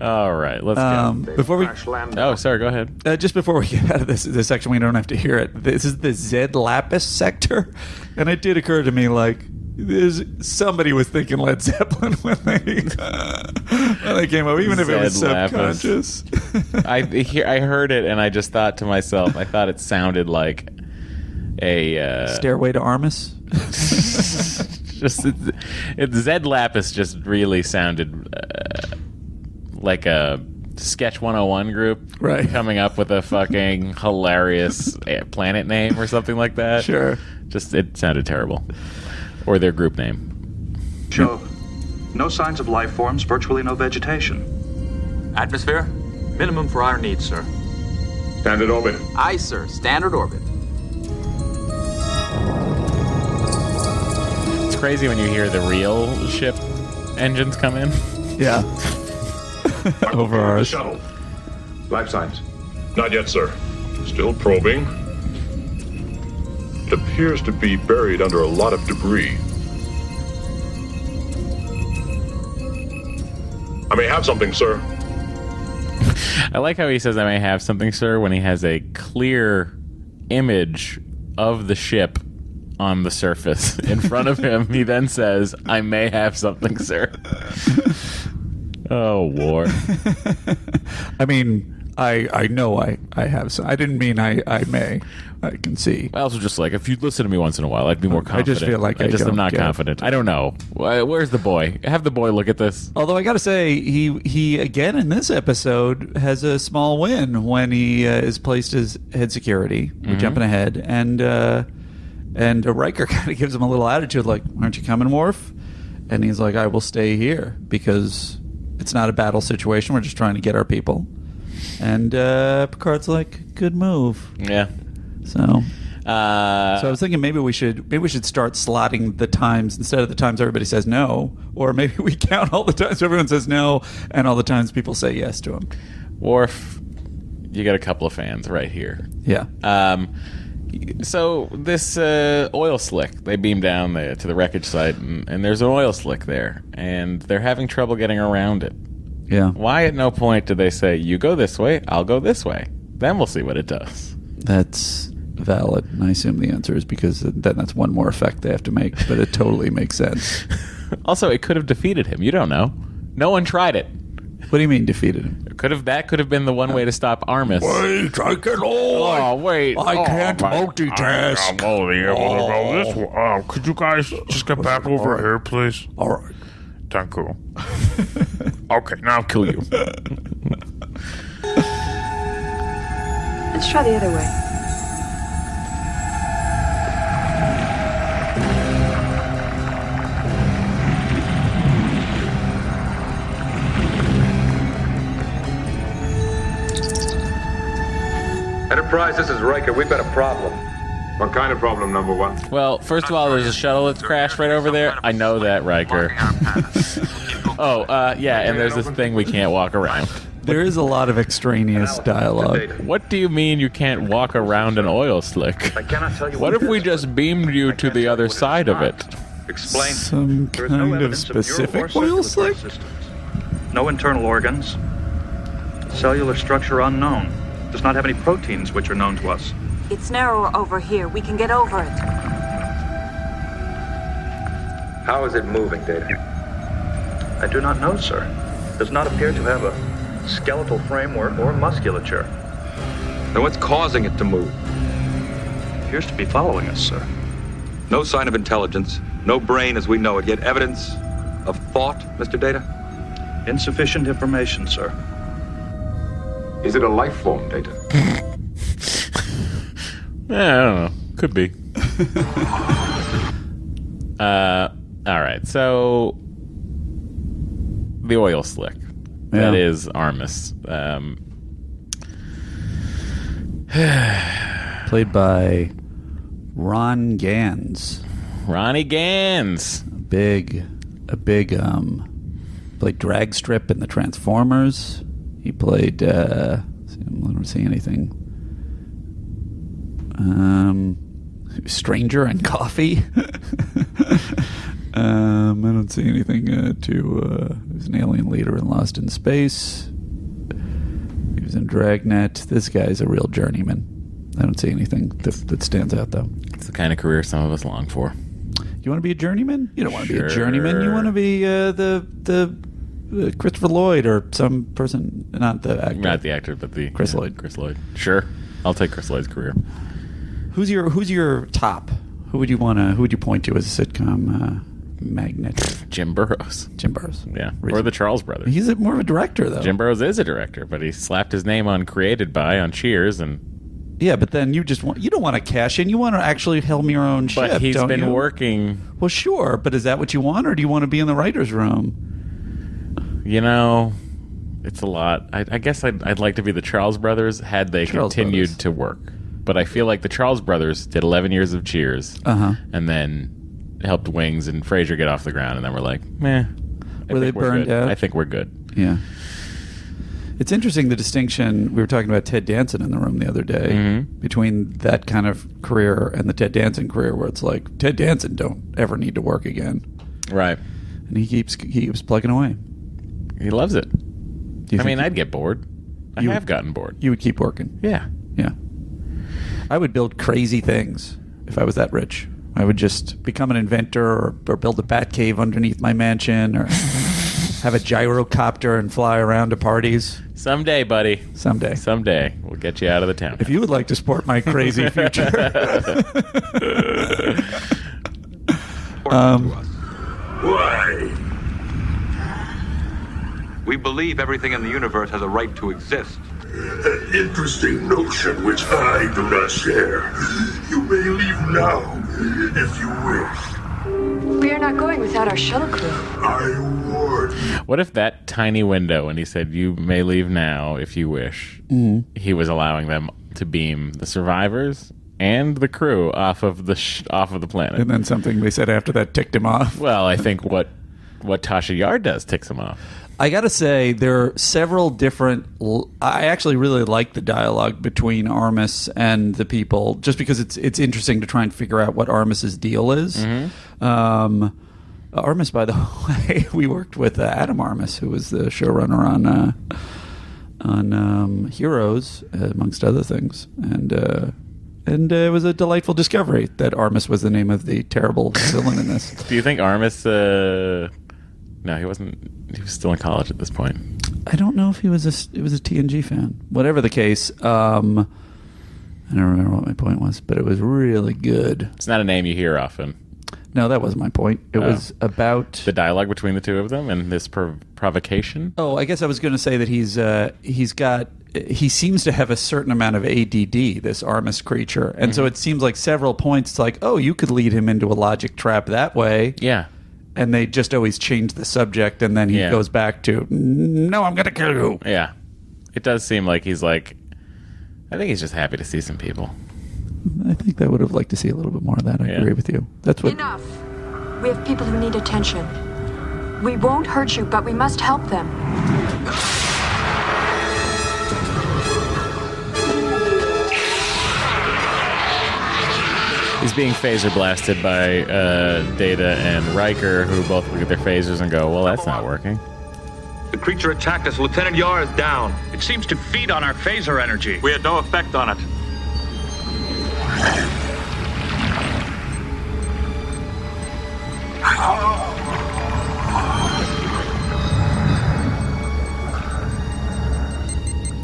S1: All right, let's go.
S2: Before we,
S1: oh, sorry, go ahead.
S2: just before we get out of this section, we don't have to hear it. This is the Zed Lapis sector, and it did occur to me somebody was thinking Led Zeppelin when they came up, even if it was subconscious.
S1: I heard it, and I just thought to myself, I thought it sounded like a
S2: Stairway to Armus.
S1: Zed Lapis just really sounded like a Sketch 101 group,
S2: right?
S1: Coming up with a fucking hilarious planet name or something like that.
S2: Sure.
S1: Just it sounded terrible. Or their group name.
S14: Show no signs of life forms, virtually no vegetation.
S11: Atmosphere? Minimum for our needs, sir.
S6: Standard orbit.
S8: Aye, sir. Standard orbit.
S1: It's crazy when you hear the real ship engines come in.
S2: Yeah. Over ours.
S7: Shuttle.
S6: Life signs.
S7: Not yet, sir. Still probing. It appears to be buried under a lot of debris. I may have something, sir.
S1: I like how he says, I may have something, sir, when he has a clear image of the ship on the surface in front of him. He then says, I may have something, sir. Oh, war.
S2: I mean, I know I have some. I didn't mean I may. I can see.
S1: I also just if you'd listen to me once in a while, I'd be more confident.
S2: I just feel like
S1: I'm not confident. I don't know. Where's the boy? Have the boy look at this.
S2: Although I got to say, he again in this episode has a small win when he is placed as head security. We're jumping ahead, and Riker kind of gives him a little attitude, like, "Aren't you coming, Worf?" And he's like, "I will stay here because it's not a battle situation. We're just trying to get our people." And Picard's like, "Good move."
S1: Yeah.
S2: So I was thinking maybe we should start slotting the times instead of the times everybody says no, or maybe we count all the times everyone says no and all the times people say yes to him.
S1: Worf, you got a couple of fans right here.
S2: Yeah.
S1: So this oil slick, they beam down to the wreckage site, and there's an oil slick there, and they're having trouble getting around it.
S2: Yeah.
S1: Why at no point do they say, you go this way, I'll go this way? Then we'll see what it does.
S2: That's valid. And I assume the answer is because then that's one more effect they have to make, but it totally makes sense.
S1: Also, it could have defeated him. You don't know. No one tried it.
S2: What do you mean defeated him?
S1: That could have been the one way to stop Armus.
S2: Wait, I can
S1: wait.
S2: I can't multitask.
S15: I'm only able to go this way. Could you guys just get back over here, please?
S2: All right.
S15: Thank you. Okay, now I'll kill you.
S5: Let's try the other way.
S6: Enterprise, this is Riker. We've got a problem. What kind of problem, number one?
S1: Well, first of all, there's a shuttle that's crashed right over there. I know that, Riker. Yeah, and there's this thing we can't walk around.
S2: There is a lot of extraneous dialogue.
S1: What do you mean you can't walk around an oil slick?
S6: I cannot tell you
S1: what if we just beamed you to the other side of it?
S14: Explain.
S2: Some kind of specific oil slick?
S14: No internal organs. Cellular structure unknown. Does not have any proteins which are known to us.
S10: It's narrower over here. We can get over it.
S6: How is it moving, Data?
S14: I do not know, sir. Does not appear to have a skeletal framework or musculature.
S6: Then what's causing it to move?
S14: Appears to be following us, sir.
S6: No sign of intelligence, no brain as we know it, yet evidence of thought, Mr. Data?
S14: Insufficient information, sir.
S6: Is it a life form, Data?
S1: I don't know. Could be. All right, so the oil slick. That is Armus.
S2: Played by Ron Gans.
S1: Ronnie Gans.
S2: A big played drag strip in the Transformers. He played I don't see anything. Stranger and Coffee. I don't see anything he was an alien leader in Lost in Space. He was in Dragnet. This guy's a real journeyman. I don't see anything that stands out, though.
S1: It's the kind of career some of us long for.
S2: You want to be a journeyman? You don't want to be a journeyman. You want to be the Christopher Lloyd or some person, not the actor.
S1: Not the actor, but the
S2: Chris Lloyd.
S1: Chris Lloyd. Sure, I'll take Chris Lloyd's career.
S2: Who's your top? Who would you point to as a sitcom magnet?
S1: Jim Burrows. Yeah, or the Charles Brothers.
S2: He's more of a director, though.
S1: Jim Burrows is a director, but he slapped his name on "Created By" on Cheers, and
S2: yeah, but then you don't want to cash in. You want to actually helm your own ship.
S1: But he's been
S2: you?
S1: working.
S2: Well, sure, but is that what you want, or do you want to be in the writer's room?
S1: It's a lot. I guess I'd like to be the Charles Brothers had they continued to work. But I feel like the Charles Brothers did 11 years of Cheers, and then helped Wings and Frasier get off the ground, and then we're like, meh.
S2: Were they burned out?
S1: I think we're good.
S2: Yeah. It's interesting, the distinction. We were talking about Ted Danson in the room the other day, between that kind of career and the Ted Danson career, where it's like, Ted Danson don't ever need to work again.
S1: Right.
S2: And he keeps plugging away.
S1: He loves it. I'd get bored. I have gotten bored.
S2: You would keep working.
S1: Yeah.
S2: Yeah. I would build crazy things if I was that rich. I would just become an inventor or build a bat cave underneath my mansion or have a gyrocopter and fly around to parties.
S1: Someday, buddy.
S2: Someday.
S1: We'll get you out of the town.
S2: If you would like to support my crazy future.
S6: Why? We believe everything in the universe has a right to exist.
S7: An interesting notion which I do not share. You may leave now, if you wish.
S5: We are not going without our shuttle crew.
S7: I warn you.
S1: What if that tiny window, when he said, "You may leave now if you wish," he was allowing them to beam the survivors and the crew off of the planet?
S2: And then something they said after that ticked him off.
S1: Well, I think what Tasha Yar does ticks him off.
S2: I gotta say, there are several different. I actually really like the dialogue between Armus and the people, just because it's interesting to try and figure out what Armus's deal is. Armus, by the way, we worked with Adam Armus, who was the showrunner on Heroes, amongst other things, and it was a delightful discovery that Armus was the name of the terrible villain in this.
S1: Do you think Armus? No, he wasn't. He was still in college at this point.
S2: I don't know if he was a TNG fan. Whatever the case, I don't remember what my point was, but it was really good.
S1: It's not a name you hear often.
S2: No, that wasn't my point. It was about
S1: the dialogue between the two of them and this provocation.
S2: Oh, I guess I was going to say that he seems to have a certain amount of ADD, this Armus creature, and so it seems like several points. It's like, oh, you could lead him into a logic trap that way.
S1: Yeah.
S2: And they just always change the subject, and then he goes back to, no, I'm going to kill you.
S1: Yeah. It does seem like he's like, I think he's just happy to see some people.
S2: I think I would have liked to see a little bit more of that. I agree with you. That's what.
S5: Enough. We have people who need attention. We won't hurt you, but we must help them.
S1: He's being phaser blasted by Data and Riker, who both look at their phasers and go, well, that's not working.
S6: The creature attacked us. Lieutenant Yar is down.
S14: It seems to feed on our phaser energy.
S6: We had no effect on it.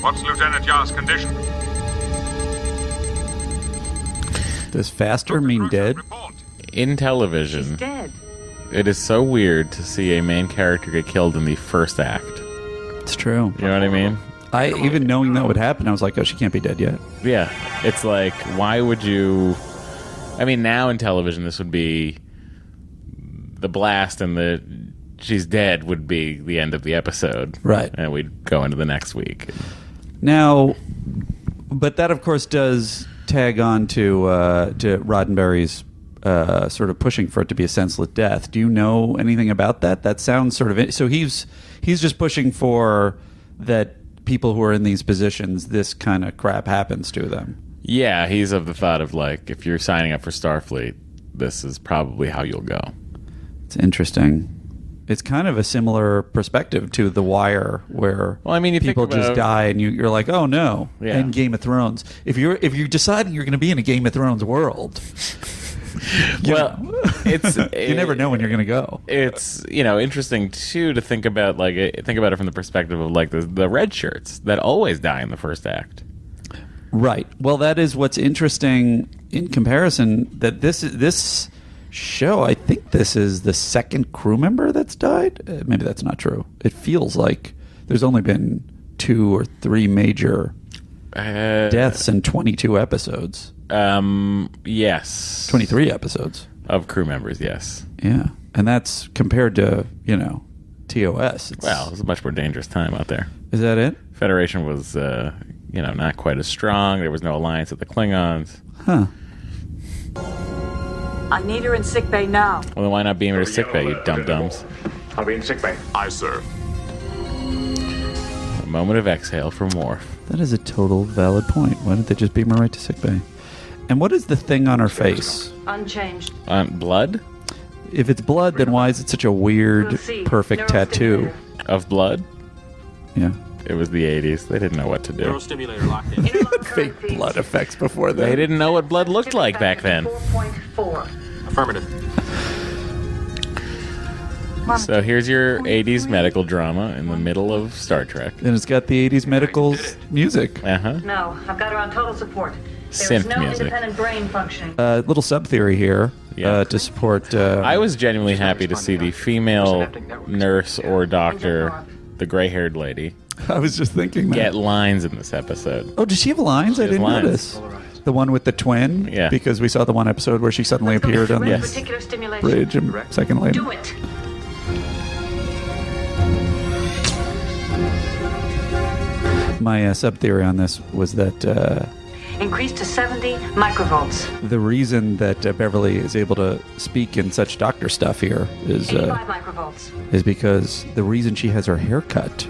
S6: What's Lieutenant Yar's condition?
S2: Does faster mean dead?
S1: In television,
S10: She's dead.
S1: It is so weird to see a main character get killed in the first act.
S2: It's true.
S1: You know what I mean?
S2: Even knowing that would happen, I was like, oh, she can't be dead yet.
S1: Yeah. It's like, why would you... I mean, now in television, this would be the blast and the she's dead would be the end of the episode.
S2: Right.
S1: And we'd go into the next week.
S2: Now, but that, of course, does tag on to Roddenberry's sort of pushing for it to be a senseless death. Do you know anything about that? That sounds sort of... So he's just pushing for that people who are in these positions, this kind of crap happens to them.
S1: Yeah, he's of the thought of, like, if you're signing up for Starfleet, this is probably how you'll go.
S2: It's interesting. It's kind of a similar perspective to The Wire, where people just die, and you're like, "Oh no!"
S1: Yeah.
S2: And Game of Thrones. If you're deciding you're going to be in a Game of Thrones world, you never know when you're going to go.
S1: It's interesting too to think about it from the perspective of like the red shirts that always die in the first act.
S2: Right. Well, that is what's interesting in comparison. That this show, I think this is the second crew member that's died. Maybe that's not true. It feels like there's only been 2 or 3 major deaths in 22 episodes.
S1: Yes.
S2: 23 episodes.
S1: Of crew members, yes.
S2: Yeah. And that's compared to, TOS.
S1: Well, it was a much more dangerous time out there.
S2: Is that it?
S1: Federation was, not quite as strong. There was no alliance with the Klingons.
S2: Huh.
S10: I need her in sickbay now.
S1: Well, then why not beam her to sickbay, you dum-dums?
S6: I'll be in sickbay.
S7: Aye, sir.
S1: A moment of exhale from Worf.
S2: That is a total valid point. Why didn't they just beam her right to sickbay? And what is the thing on her face?
S10: Unchanged.
S1: Blood?
S2: If it's blood, then why is it such a weird, perfect tattoo?
S1: Of blood?
S2: Yeah.
S1: It was the 80s. They didn't know what to do.
S9: Neurostimulator locked in.
S2: Fake blood effects before that.
S1: They didn't know what blood looked like back then.
S10: 4.4.
S9: Affirmative.
S1: So here's your 80s medical drama in the middle of Star Trek.
S2: And it's got the 80s medical music.
S1: Uh-huh.
S10: No, I've got her on total support. There
S1: Synth
S10: is no
S1: music.
S10: independent brain functioning.
S2: Little sub-theory here
S1: Yeah.
S2: to support...
S1: I was genuinely happy to see the female nurse or doctor, the gray-haired lady,
S2: I was just thinking that.
S1: get lines in this episode.
S2: Oh, does she have lines? I
S1: has
S2: didn't
S1: lines.
S2: notice. The one with the twin?
S1: Yeah.
S2: Because we saw the one episode where she suddenly appeared on the
S10: Particular stimulation.
S2: bridge a second later.
S10: Do it.
S2: My sub-theory on this was that
S10: Increase to 70 microvolts.
S2: the reason that Beverly is able to speak in such doctor stuff here is
S10: 85 microvolts.
S2: because the reason she has her hair cut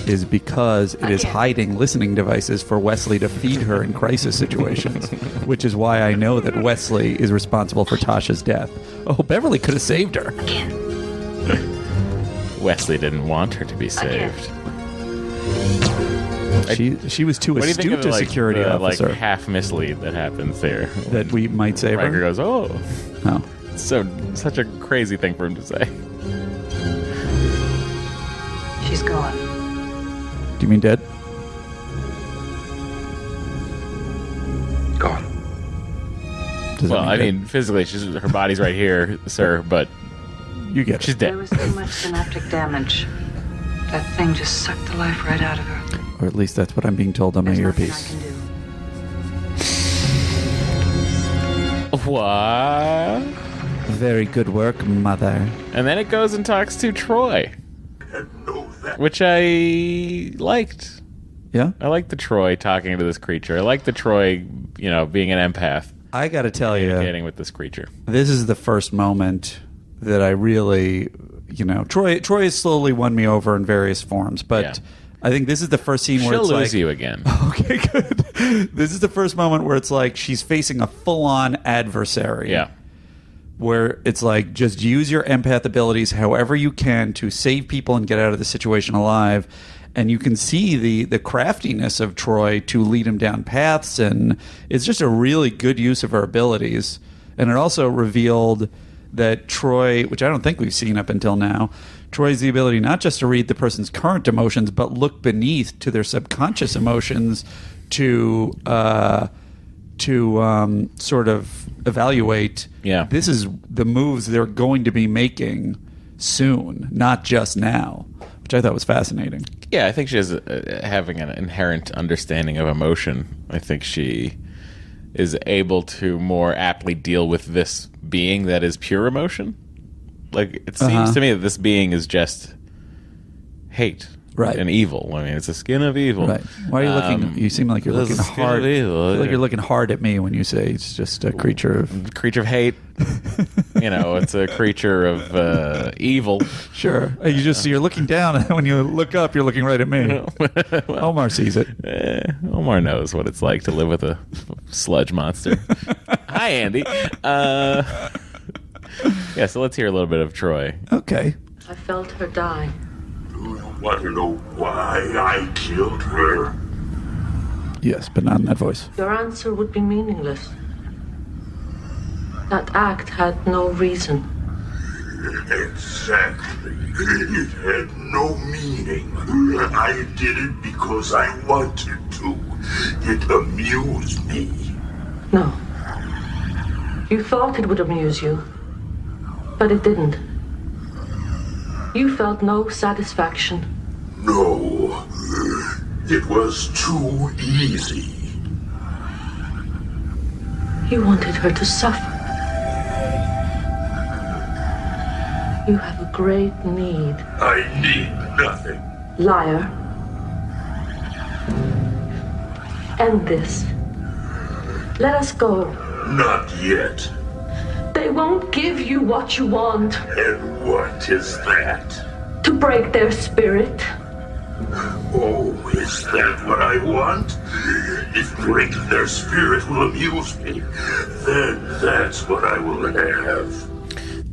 S2: is because it is hiding listening devices for Wesley to feed her in crisis situations, which is why I know that Wesley is responsible for Tasha's death. Oh, Beverly could have saved her.
S1: Wesley didn't want her to be saved.
S2: She was too
S1: What do you think
S2: astute
S1: of
S2: a security officer.
S1: half mislead that happens there?
S2: That we might save
S1: Riker
S2: her?
S1: goes, oh.
S2: Oh.
S1: Such a crazy thing for him to say.
S10: She's gone.
S2: Do you mean dead?
S6: Gone.
S2: Does that
S1: Well, I
S2: dead?
S1: mean, physically, her body's right here, sir, but
S2: you get it.
S1: She's dead.
S10: There was too much synaptic damage. That thing just sucked the life right out of her.
S2: Or at least that's what I'm being told on my earpiece.
S1: What?
S2: Very good work, mother.
S1: And then it goes and talks to Troy, which I liked.
S2: Yeah?
S1: I like the Troy talking to this creature. I like the Troy, being an empath.
S2: I got to tell you,
S1: communicating with this creature.
S2: This is the first moment that I really, Troy has slowly won me over in various forms, but I think this is the first scene where
S1: She'll
S2: it's
S1: lose
S2: like,
S1: you again.
S2: Okay, good. This is the first moment where it's like she's facing a full-on adversary.
S1: Yeah.
S2: Where it's like, just use your empath abilities however you can to save people and get out of the situation alive. And you can see the craftiness of Troy to lead him down paths, and it's just a really good use of her abilities. And it also revealed that Troy, which I don't think we've seen up until now, Troy's the ability not just to read the person's current emotions, but look beneath to their subconscious emotions to sort of evaluate.
S1: Yeah.
S2: This is the moves they're going to be making soon, not just now, which I thought was fascinating.
S1: Yeah, I think she has having an inherent understanding of emotion. I think she is able to more aptly deal with this being that is pure emotion. Like, it seems to me that this being is just hate.
S2: Right.
S1: And evil. I mean, it's a skin of evil.
S2: Right. Why are you looking? You seem like you're looking hard. I feel like you're looking hard at me when you say it's just a creature of
S1: hate. It's a creature of evil.
S2: Sure. You're looking down, and when you look up, you're looking right at me. Omar sees it.
S1: Omar knows what it's like to live with a sludge monster. Hi, Andy. So let's hear a little bit of Troy.
S2: Okay.
S10: I felt her die.
S7: Want to know why I killed her?
S2: Yes, but not in that voice.
S10: Your answer would be meaningless. That act had no reason.
S7: Exactly. It had no meaning. I did it because I wanted to. It amused me.
S10: No. You thought it would amuse you, but it didn't. You felt no satisfaction.
S7: No. It was too easy.
S10: You wanted her to suffer. You have a great need.
S7: I need nothing.
S10: Liar. End this. Let us go.
S7: Not yet.
S10: They won't give you what you want.
S7: And what is that?
S10: To break their spirit.
S7: Oh, is that what I want? If breaking their spirit will amuse me, then that's what I will have.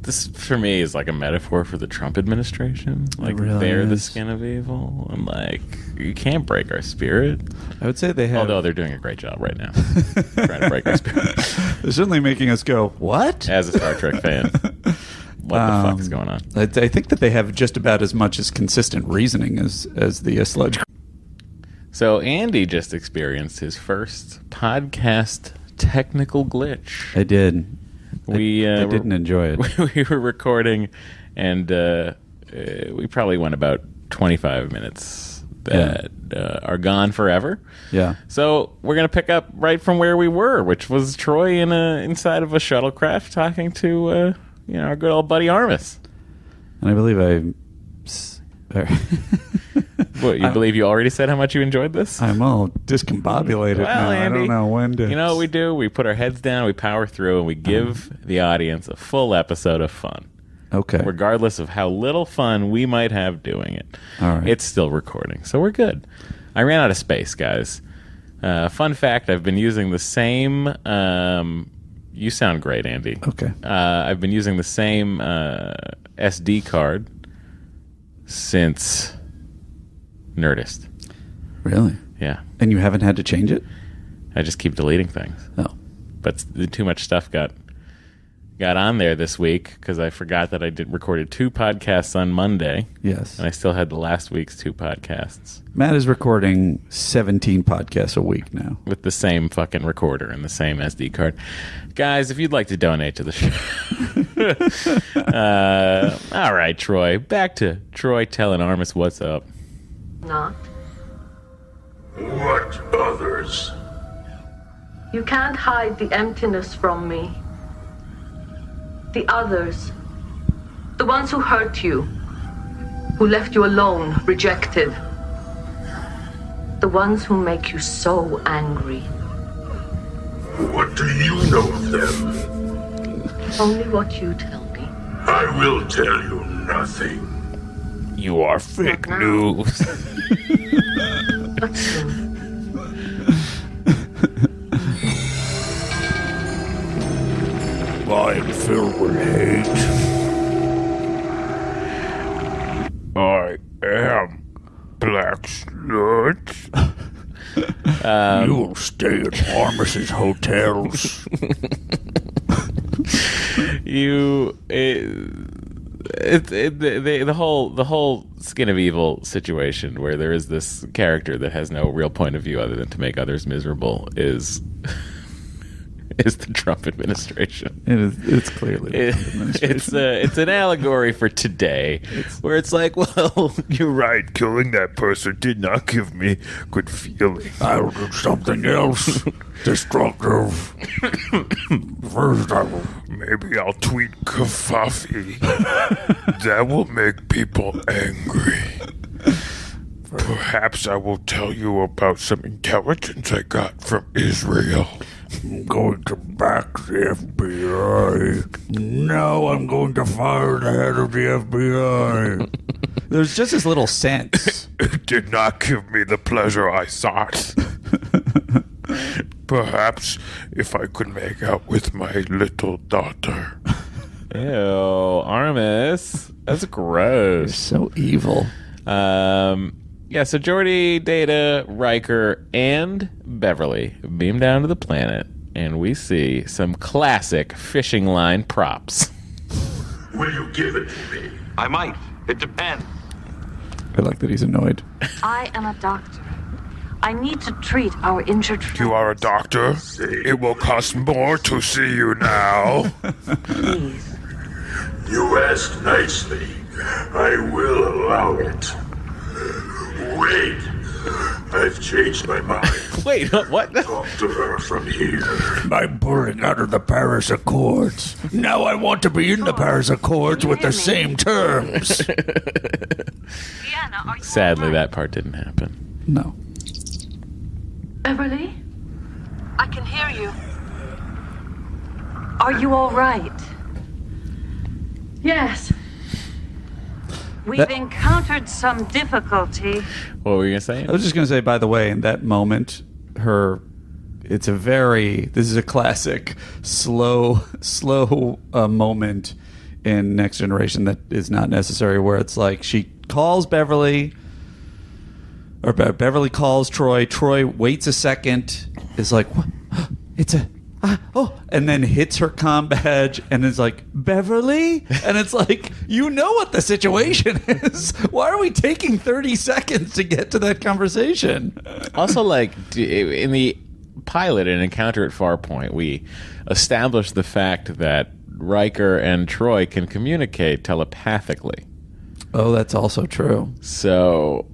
S1: This, for me, is like a metaphor for the Trump administration. Like,
S2: really
S1: they're the
S2: is.
S1: skin of evil. And, like, you can't break our spirit.
S2: I would say they have...
S1: Although they're doing a great job right now. Trying to break our spirit.
S2: They're certainly making us go, what?
S1: As a Star Trek fan. What the fuck is going on?
S2: I think that they have just about as much as consistent reasoning as the sludge.
S1: So Andy just experienced his first podcast technical glitch.
S2: I did.
S1: I
S2: didn't enjoy it.
S1: We were recording, and we probably went about 25 minutes that are gone forever.
S2: Yeah.
S1: So we're going to pick up right from where we were, which was Troy inside of a shuttlecraft talking to our good old buddy Armus.
S2: And I believe
S1: What, you believe you already said how much you enjoyed this?
S2: I'm all discombobulated now.
S1: Andy,
S2: I don't know when to...
S1: You know what we do? We put our heads down, we power through, and we give the audience a full episode of fun.
S2: Okay.
S1: Regardless of how little fun we might have doing it.
S2: All right.
S1: It's still recording, so we're good. I ran out of space, guys. Fun fact, I've been using the same... you sound great, Andy.
S2: Okay.
S1: I've been using the same SD card since Nerdist.
S2: Really?
S1: Yeah.
S2: And you haven't had to change it?
S1: I just keep deleting things.
S2: Oh.
S1: But too much stuff got on there this week because I forgot that I recorded 2 podcasts on Monday.
S2: Yes.
S1: And I still had the last week's 2 podcasts.
S2: Matt is recording 17 podcasts a week now.
S1: With the same fucking recorder and the same SD card. Guys, if you'd like to donate to the show. All right, Troy. Back to Troy telling Armus what's up.
S10: Not.
S7: What others?
S10: You can't hide the emptiness from me. The others. The ones who hurt you. Who left you alone, rejected. The ones who make you so angry.
S7: What do you know of them?
S10: Only what you tell me.
S7: I will tell you nothing.
S1: You are fake news.
S10: But soon.
S15: I am filled with hate. I am Black Sludge. You'll stay at Armus's hotels.
S1: The whole Skin of Evil situation where there is this character that has no real point of view other than to make others miserable is is the Trump administration.
S2: It's clearly the Trump administration.
S1: It's an allegory for today, where it's like, well,
S15: You're right. Killing that person did not give me good feeling.
S7: I'll do something else destructive. First, I will.
S15: Maybe I'll tweet kerfuffle. That will make people angry. Perhaps I will tell you about some intelligence I got from Israel.
S7: I'm going to back the FBI. Now I'm going to fire the head of the FBI.
S2: There's just this little sense.
S15: It did not give me the pleasure I sought. Perhaps if I could make out with my little daughter.
S1: ew, Armus. That's gross.
S2: So evil.
S1: Yeah, so Geordi, Data, Riker, and Beverly beam down to the planet, and we see some classic fishing line props.
S7: Will you give it to me?
S9: I might. It depends.
S2: I like that he's annoyed.
S10: I am a doctor. I need to treat our injured friends.
S15: You are a doctor? It will cost more to see you now.
S10: Please.
S7: You ask nicely. I will allow it. Wait. I've changed my mind.
S1: Wait, what?
S7: Talk to her from here.
S15: I'm pulling out of the Paris Accords. Now I want to be in the Paris Accords with the same terms.
S1: Sadly, that part didn't happen.
S2: No.
S10: Beverly? I can hear you. Are you all right? Yes. We've encountered some difficulty.
S1: What were you going to say?
S2: I was just going to say, by the way, in that moment, this is a classic slow moment in Next Generation that is not necessary, where it's like she calls Beverly, or Beverly calls Troy. Troy waits a second, is like, what? And then hits her comm badge and is like, Beverly? And it's like, you know what the situation is. Why are we taking 30 seconds to get to that conversation?
S1: Also, like, in the pilot, in Encounter at Farpoint, we established the fact that Riker and Troy can communicate telepathically.
S2: Oh, that's also true.
S1: So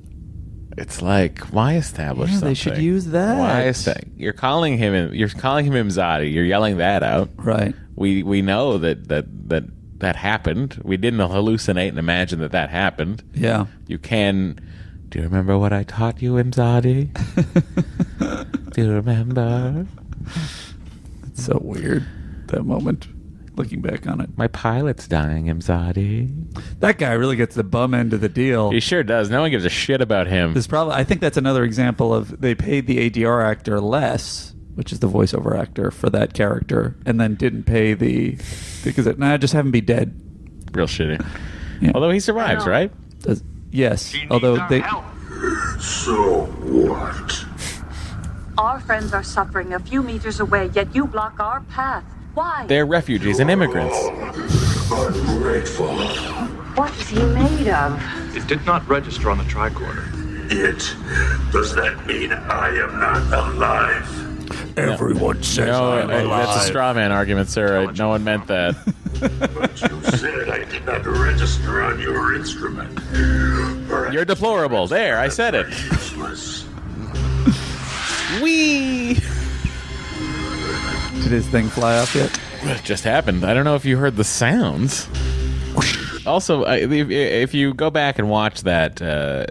S1: it's like, why establish something?
S2: They should use that.
S1: Why you're calling him Imzadi. You're yelling that out.
S2: Right.
S1: We know that happened. We didn't hallucinate and imagine that happened.
S2: Yeah.
S1: You can. Do you remember what I taught you, Imzadi? Do you remember?
S2: It's so weird, that moment. Looking back on it.
S1: My pilot's dying, Imzadi.
S2: That guy really gets the bum end of the deal.
S1: He sure does. No one gives a shit about him.
S2: I think that's another example of they paid the ADR actor less, which is the voiceover actor, for that character, and then didn't pay just have him be dead.
S1: Real shitty.
S2: Yeah.
S1: Although he survives, right?
S2: Yes. Although they.
S7: So what?
S10: Our friends are suffering a few meters away, yet you block our path. Why?
S1: They're refugees and immigrants.
S7: I'm grateful.
S10: What is he made of?
S14: It did not register on the tricorder.
S7: Does that mean I am not alive?
S15: Everyone says I'm alive.
S1: That's a straw man argument, sir. No one meant that.
S7: But you said I did not register on your instrument.
S1: You're deplorable. There, I said it.
S7: Useless.
S1: Wee!
S2: Did his thing fly off yet?
S1: It just happened. I don't know if you heard the sounds. Also, if you go back and watch that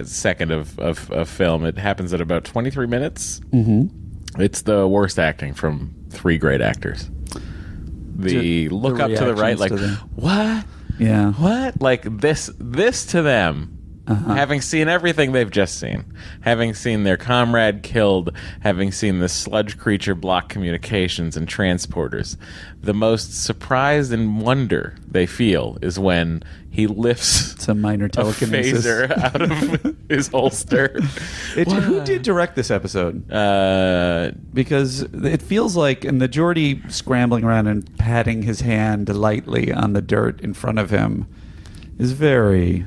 S1: second of film, it happens at about 23 minutes.
S2: Mm-hmm.
S1: It's the worst acting from three great actors. The look up to the right, like, what?
S2: Yeah.
S1: What? Like, this to them. Having seen everything they've just seen, having seen their comrade killed, having seen the sludge creature block communications and transporters, the most surprise and wonder they feel is when he lifts
S2: some minor telekinesis
S1: a phaser out of his holster.
S2: Who did direct this episode? Because it feels like, and the Geordi scrambling around and patting his hand lightly on the dirt in front of him is very...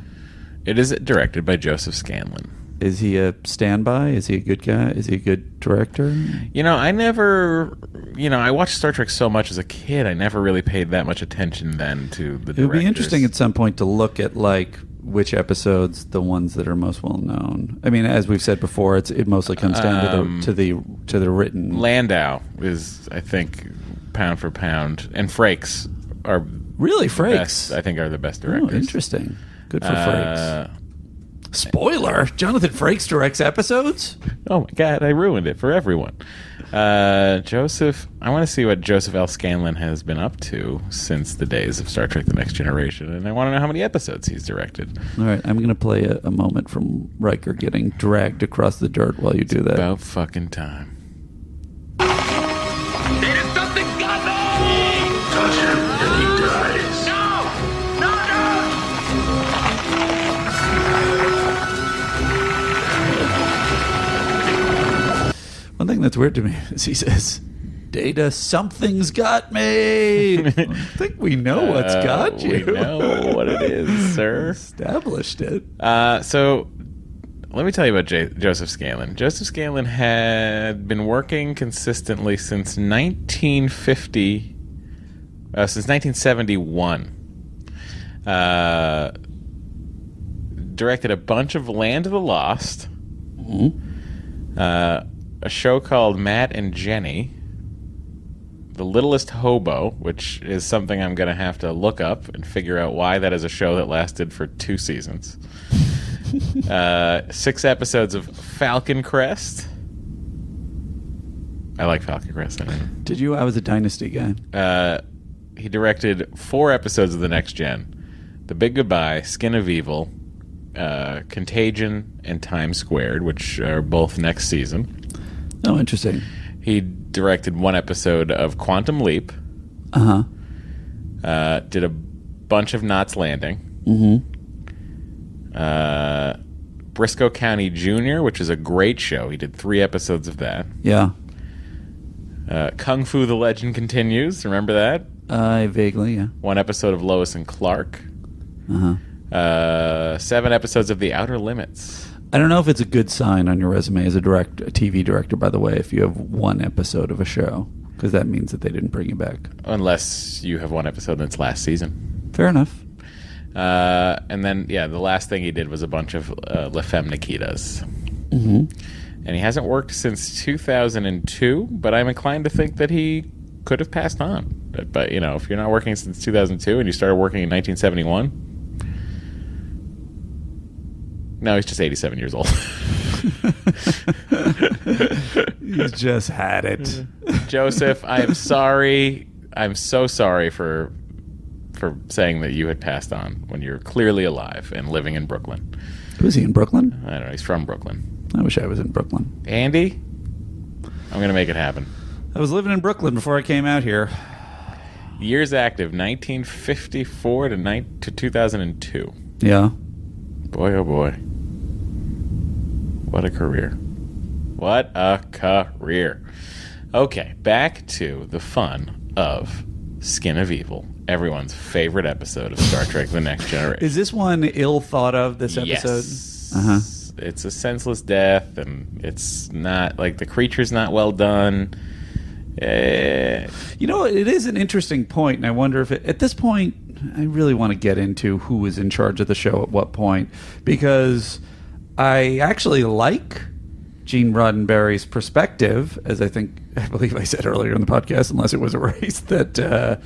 S1: It is directed by Joseph Scanlon.
S2: Is he a standby? Is he a good guy? Is he a good director?
S1: I watched Star Trek so much as a kid, I never really paid that much attention then to the directors.
S2: It would be interesting at some point to look at, like, which episodes, the ones that are most well known. I mean, as we've said before, it mostly comes down to the written.
S1: Landau is, I think, pound for pound, and Frakes are
S2: really Frakes.
S1: Best, I think, are the best directors.
S2: Oh, interesting. Good for Frakes. Spoiler: Jonathan Frakes directs episodes.
S1: Oh my God, I ruined it for everyone. Joseph, I want to see what Joseph L. Scanlon has been up to since the days of Star Trek: The Next Generation, and I want to know how many episodes he's directed.
S2: All right, I'm going to play a moment from Riker getting dragged across the dirt while you do that.
S1: About fucking time.
S7: There's something coming! Touch him and he dies. No!
S2: One thing that's weird to me is he says, Data, something's got me. I think we know what's got you.
S1: We know what it is, sir.
S2: Established it.
S1: So let me tell you about Joseph Scanlon. Joseph Scanlon had been working consistently since 1971. Directed a bunch of Land of the Lost. A show called Matt and Jenny. The Littlest Hobo, which is something I'm going to have to look up and figure out why that is a show that lasted for 2 seasons. 6 episodes of Falcon Crest. I like Falcon Crest.
S2: Did you? I was a Dynasty guy.
S1: He directed 4 episodes of The Next Gen. The Big Goodbye, Skin of Evil, Contagion, and Time Squared, which are both next season.
S2: Oh, interesting.
S1: He directed 1 episode of Quantum Leap. Did a bunch of Knots Landing. Briscoe County Jr., which is a great show. He did 3 episodes of that.
S2: Yeah.
S1: Kung Fu: The Legend Continues. Remember that?
S2: Vaguely, yeah.
S1: 1 episode of Lois and Clark. 7 episodes of The Outer Limits.
S2: I don't know if it's a good sign on your resume as a TV director, by the way, if you have 1 episode of a show, because that means that they didn't bring you back.
S1: Unless you have 1 episode that's last season.
S2: Fair enough.
S1: And then, the last thing he did was a bunch of La Femme Nikitas. And he hasn't worked since 2002, but I'm inclined to think that he could have passed on. But if you're not working since 2002 and you started working in 1971... No, he's just 87 years old.
S2: He's just had it.
S1: Joseph, I am sorry. I'm so sorry for saying that you had passed on when you're clearly alive and living in Brooklyn.
S2: Was he in Brooklyn?
S1: I don't know. He's from Brooklyn.
S2: I wish I was in Brooklyn.
S1: Andy, I'm going to make it happen.
S2: I was living in Brooklyn before I came out here.
S1: Years active, 1954 to 2002.
S2: Yeah.
S1: Boy, oh boy. What a career. What a career. Okay, back to the fun of Skin of Evil, everyone's favorite episode of Star Trek: The Next Generation.
S2: Is this one ill thought of, this episode?
S1: Yes. It's a senseless death, and it's not, like, the creature's not well done.
S2: You know, it is an interesting point, and I wonder if at this point, I really want to get into who was in charge of the show at what point, because I actually like Gene Roddenberry's perspective, as I believe I said earlier in the podcast, unless it was erased, that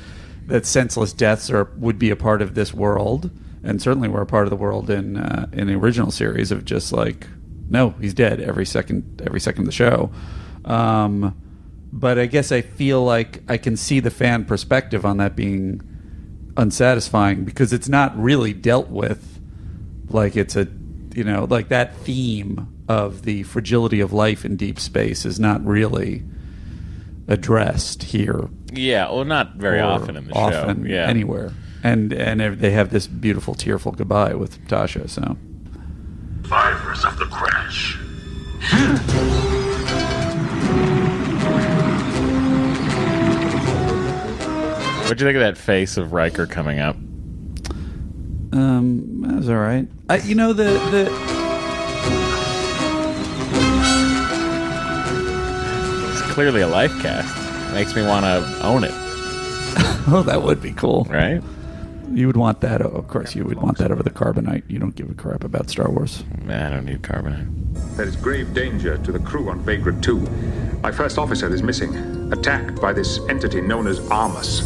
S2: senseless deaths would be a part of this world, and certainly were a part of the world in the original series of just like, no, he's dead every second of the show. But I guess I feel like I can see the fan perspective on that being unsatisfying, because it's not really dealt with like it's a, like that theme of the fragility of life in deep space is not really addressed here.
S1: Yeah, well, not very often in the show. Yeah.
S2: Anywhere. And they have this beautiful, tearful goodbye with Tasha, so.
S7: Survivors of the crash.
S1: What'd you think of that face of Riker coming up?
S2: That was all right.
S1: clearly a life cast. Makes me want to own it.
S2: Oh, that would be cool.
S1: Right?
S2: You would want that. Of course, you would want that over the Carbonite. You don't give a crap about Star Wars.
S1: Man, I don't need Carbonite.
S6: There is grave danger to the crew on Vagrant 2. My first officer is missing, attacked by this entity known as Armus.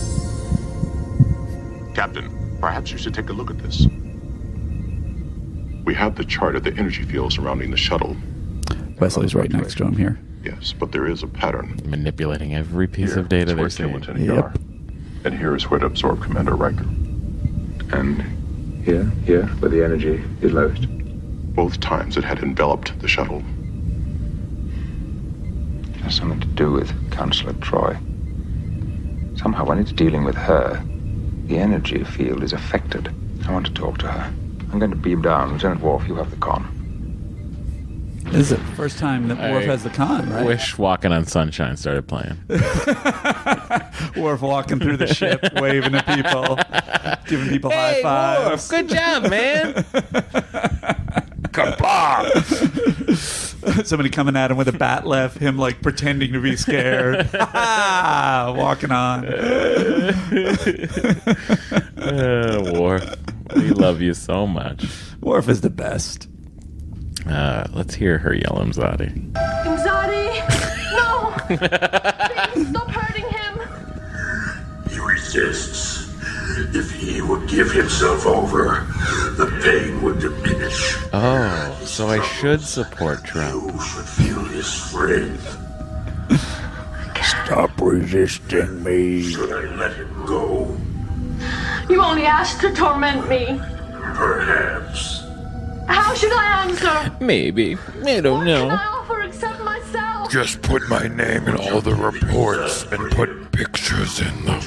S16: Captain, perhaps you should take a look at this. We have the chart of the energy field surrounding the shuttle.
S2: Wesley's right next to him here.
S16: Yes, but there is a pattern.
S1: Manipulating every piece of data they're saying.
S16: Yep. And here is where it absorbed Commander Riker.
S6: And here, where the energy is lowest.
S16: Both times it had enveloped the shuttle.
S6: It has something to do with Counselor Troy. Somehow, when it's dealing with her, the energy field is affected. I want to talk to her. I'm going to beam down. Lieutenant Worf, you have the con.
S2: This is the first time that Worf has the con, right?
S1: Wish Walking on Sunshine started playing.
S2: Worf walking through the ship, waving at people, giving people high fives.
S1: Worf, good job, man.
S2: Kabah! Somebody coming at him with a bat left, him like pretending to be scared. Walking on.
S1: Worf, we love you so much.
S2: Worf is the best.
S1: Let's hear her yell Imzadi.
S10: Imzadi! No! Please stop hurting him!
S7: He resists. If he would give himself over, the pain would diminish.
S1: Oh, so I should support Trump.
S7: You should feel his strength.
S15: Stop resisting me.
S7: Should I let him go?
S10: You only asked to torment me.
S7: Perhaps.
S10: How should I answer?
S1: Maybe. I don't know.
S10: What can I offer except myself?
S15: Just put my name in all the reports and put pictures in them.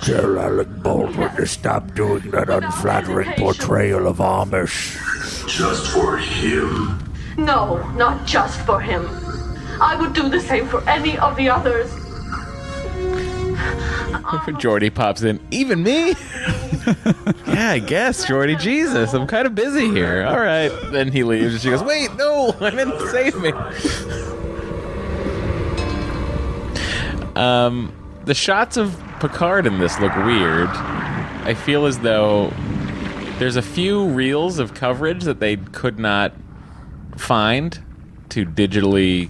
S15: Tell Alec Baldwin to stop doing that unflattering portrayal of Armus.
S7: Just for him?
S10: No, not just for him. I would do the same for any of the others.
S1: Jordy pops in. Even me? Yeah, I guess, Jordy. Jesus, I'm kind of busy here. All right. Then he leaves and she goes, wait, no, I meant to save me. The shots of Picard in this look weird. I feel as though there's a few reels of coverage that they could not find to digitally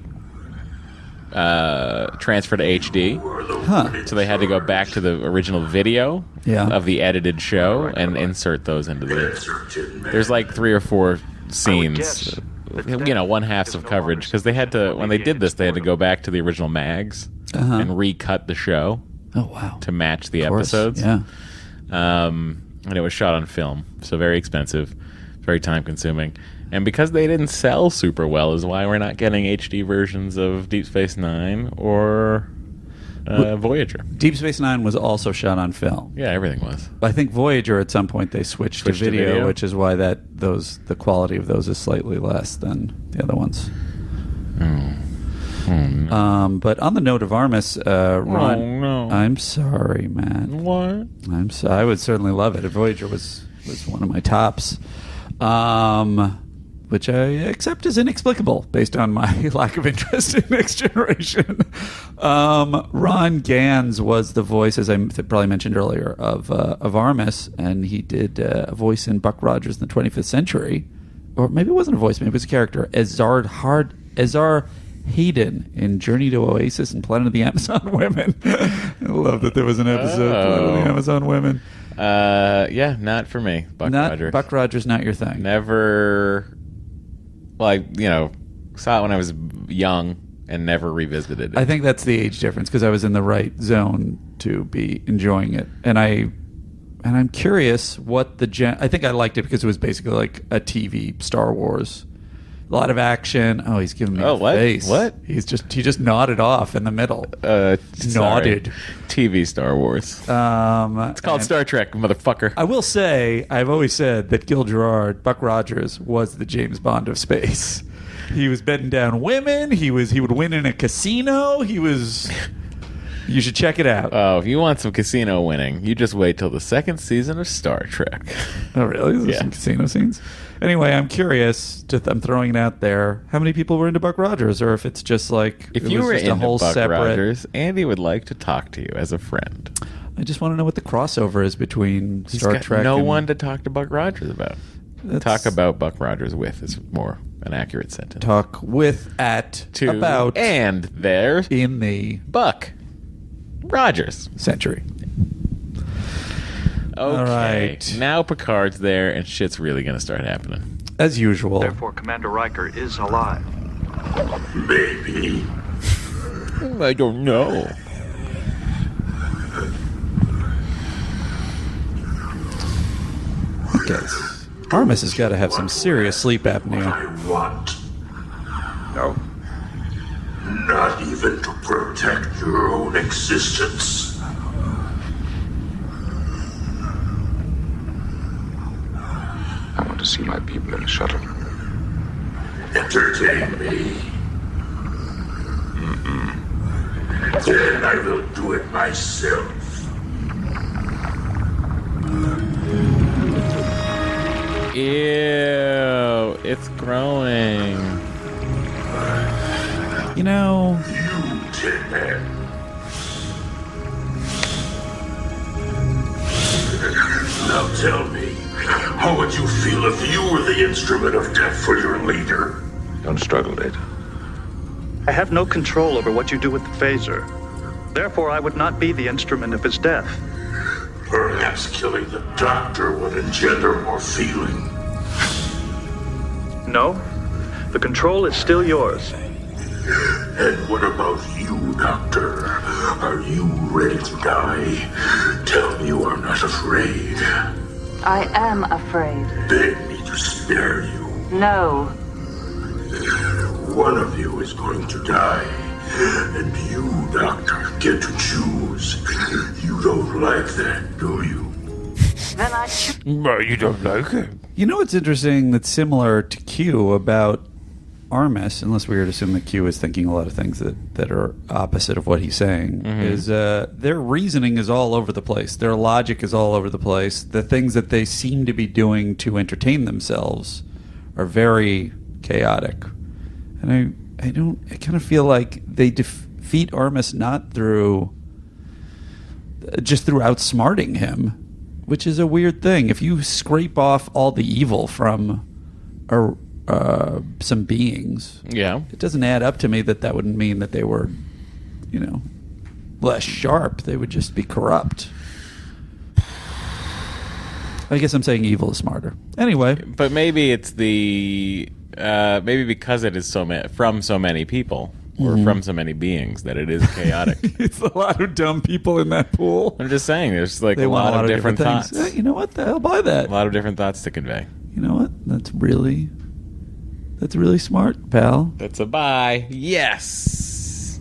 S1: transfer to HD.
S2: Huh.
S1: So they had to go back to the original video of the edited show and insert those into the... There's like 3 or 4 scenes, one-halves of coverage, because they had to, when they did this, they had to go back to the original mags and recut the show.
S2: Oh, wow.
S1: To match the episodes.
S2: Yeah.
S1: And it was shot on film, so very expensive, very time-consuming. And because they didn't sell super well is why we're not getting HD versions of Deep Space Nine or Voyager.
S2: Deep Space Nine was also shot on film.
S1: Yeah, everything was.
S2: I think Voyager at some point they switched to video, which is why the quality of those is slightly less than the other ones.
S1: No.
S2: But on the note of Armus, Ron,
S1: no.
S2: I'm sorry, man.
S1: What?
S2: I would certainly love it. Voyager was one of my tops. Which I accept as inexplicable based on my lack of interest in Next Generation. Ron Gans was the voice, as I probably mentioned earlier, of Armus, and he did a voice in Buck Rogers in the 25th Century. Or maybe it wasn't a voice, maybe it was a character. Ezar Hayden in Journey to Oasis and Planet of the Amazon Women. I love that there was an episode Planet of the Amazon Women.
S1: Yeah, not for me. Rogers.
S2: Buck Rogers, not your thing.
S1: Never... Well, I saw it when I was young and never revisited it.
S2: I think that's the age difference because I was in the right zone to be enjoying it, and I'm curious what I think I liked it because it was basically like a TV Star Wars, a lot of action. Oh, he's giving me a face.
S1: What?
S2: He just nodded off in the middle. Nodded.
S1: TV Star Wars. It's called Star Trek, motherfucker.
S2: I will say, I've always said that Gil Gerard, Buck Rogers, was the James Bond of space. He was bedding down women. He would win in a casino. He was... You should check it out.
S1: Oh, if you want some casino winning, you just wait till the second season of Star Trek.
S2: Oh, really? Is there
S1: Yeah.
S2: some casino scenes? Anyway, I'm curious. I'm throwing it out there. How many people were into Buck Rogers, or if it's just like
S1: If
S2: it
S1: you
S2: was
S1: were
S2: just
S1: into
S2: a whole
S1: Buck
S2: separate.
S1: Rogers, Andy would like to talk to you as a friend.
S2: I just want to know what the crossover is between
S1: He's
S2: Star
S1: got
S2: Trek.
S1: no
S2: and,
S1: one to talk to Buck Rogers about. Talk about Buck Rogers with is more an accurate sentence.
S2: Talk with at
S1: To
S2: about
S1: and there
S2: in the
S1: Buck Rogers
S2: century.
S1: Okay.
S2: All right.
S1: Now Picard's there, and shit's really going to start happening.
S2: As usual.
S14: Therefore, Commander Riker is alive.
S7: Maybe.
S1: I don't know.
S2: Okay. Armus has got to have some serious sleep apnea.
S7: I want.
S14: No.
S7: Not even to protect your own existence.
S6: I want to see my people in the shuttle.
S7: Entertain me. Then I will do it myself.
S1: Ew, it's growing.
S2: You know,
S7: You, Tin Man. Now tell me, how would you feel if you were the instrument of death for your leader?
S6: Don't struggle, Data.
S14: I have no control over what you do with the phaser. Therefore, I would not be the instrument of his death.
S7: Perhaps killing the doctor would engender more feeling.
S14: No, the control is still yours.
S7: And what about you, Doctor? Are you ready to die? Tell me you are not afraid.
S10: I am afraid.
S7: Beg me to spare you.
S10: No.
S7: One of you is going to die. And you, Doctor, get to choose. You don't like that, do you?
S10: Then I choose.
S15: You don't like it?
S2: you know what's interesting that's similar to Q about Armus, unless we were to assume that Q is thinking a lot of things that are opposite of what he's saying, is their reasoning is all over the place. Their logic is all over the place. The things that they seem to be doing to entertain themselves are very chaotic. And I kind of feel like they defeat Armus not through just through outsmarting him, which is a weird thing. If you scrape off all the evil from some beings, it doesn't add up to me that wouldn't mean that they were, less sharp. They would just be corrupt. I guess I'm saying evil is smarter. Anyway,
S1: but maybe it's the maybe because it is from so many people or from so many beings that it is chaotic.
S2: It's a lot of dumb people in that pool.
S1: I'm just saying, there's like
S2: They
S1: a
S2: want
S1: lot of different
S2: things.
S1: thoughts.
S2: You know what? I'll buy that.
S1: A lot of different thoughts to convey.
S2: You know what? That's really smart, pal.
S1: That's a buy. Yes.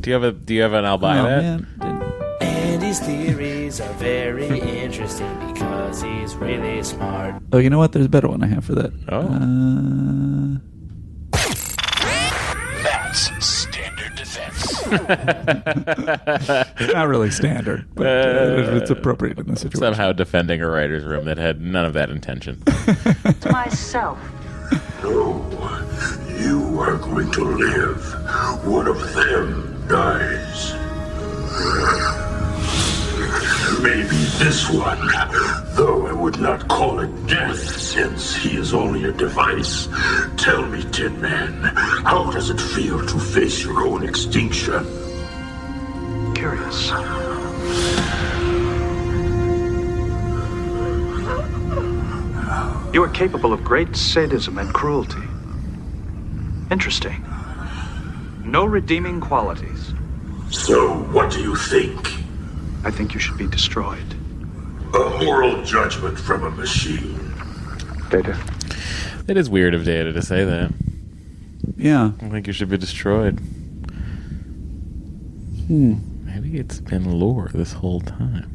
S1: Do you have an I'll buy that?
S2: Man.
S13: Andy's theories are very interesting because he's really smart.
S2: Oh, you know what? There's a better one I have for that.
S1: Oh.
S15: That's standard defense.
S2: Not really standard, but it's appropriate in this situation.
S1: Somehow defending a writer's room that had none of that intention.
S10: To myself.
S7: No, you are going to live. One of them dies. Maybe this one, though I would not call it death since he is only a device. Tell me, Tin Man, how does it feel to face your own extinction?
S14: Curious. You are capable of great sadism and cruelty. Interesting. No redeeming qualities.
S7: So, what do you think?
S14: I think you should be destroyed.
S7: A moral judgment from a machine.
S6: Data.
S1: It is weird of Data to say that.
S2: Yeah.
S1: I think you should be destroyed. Maybe it's been lore this whole time.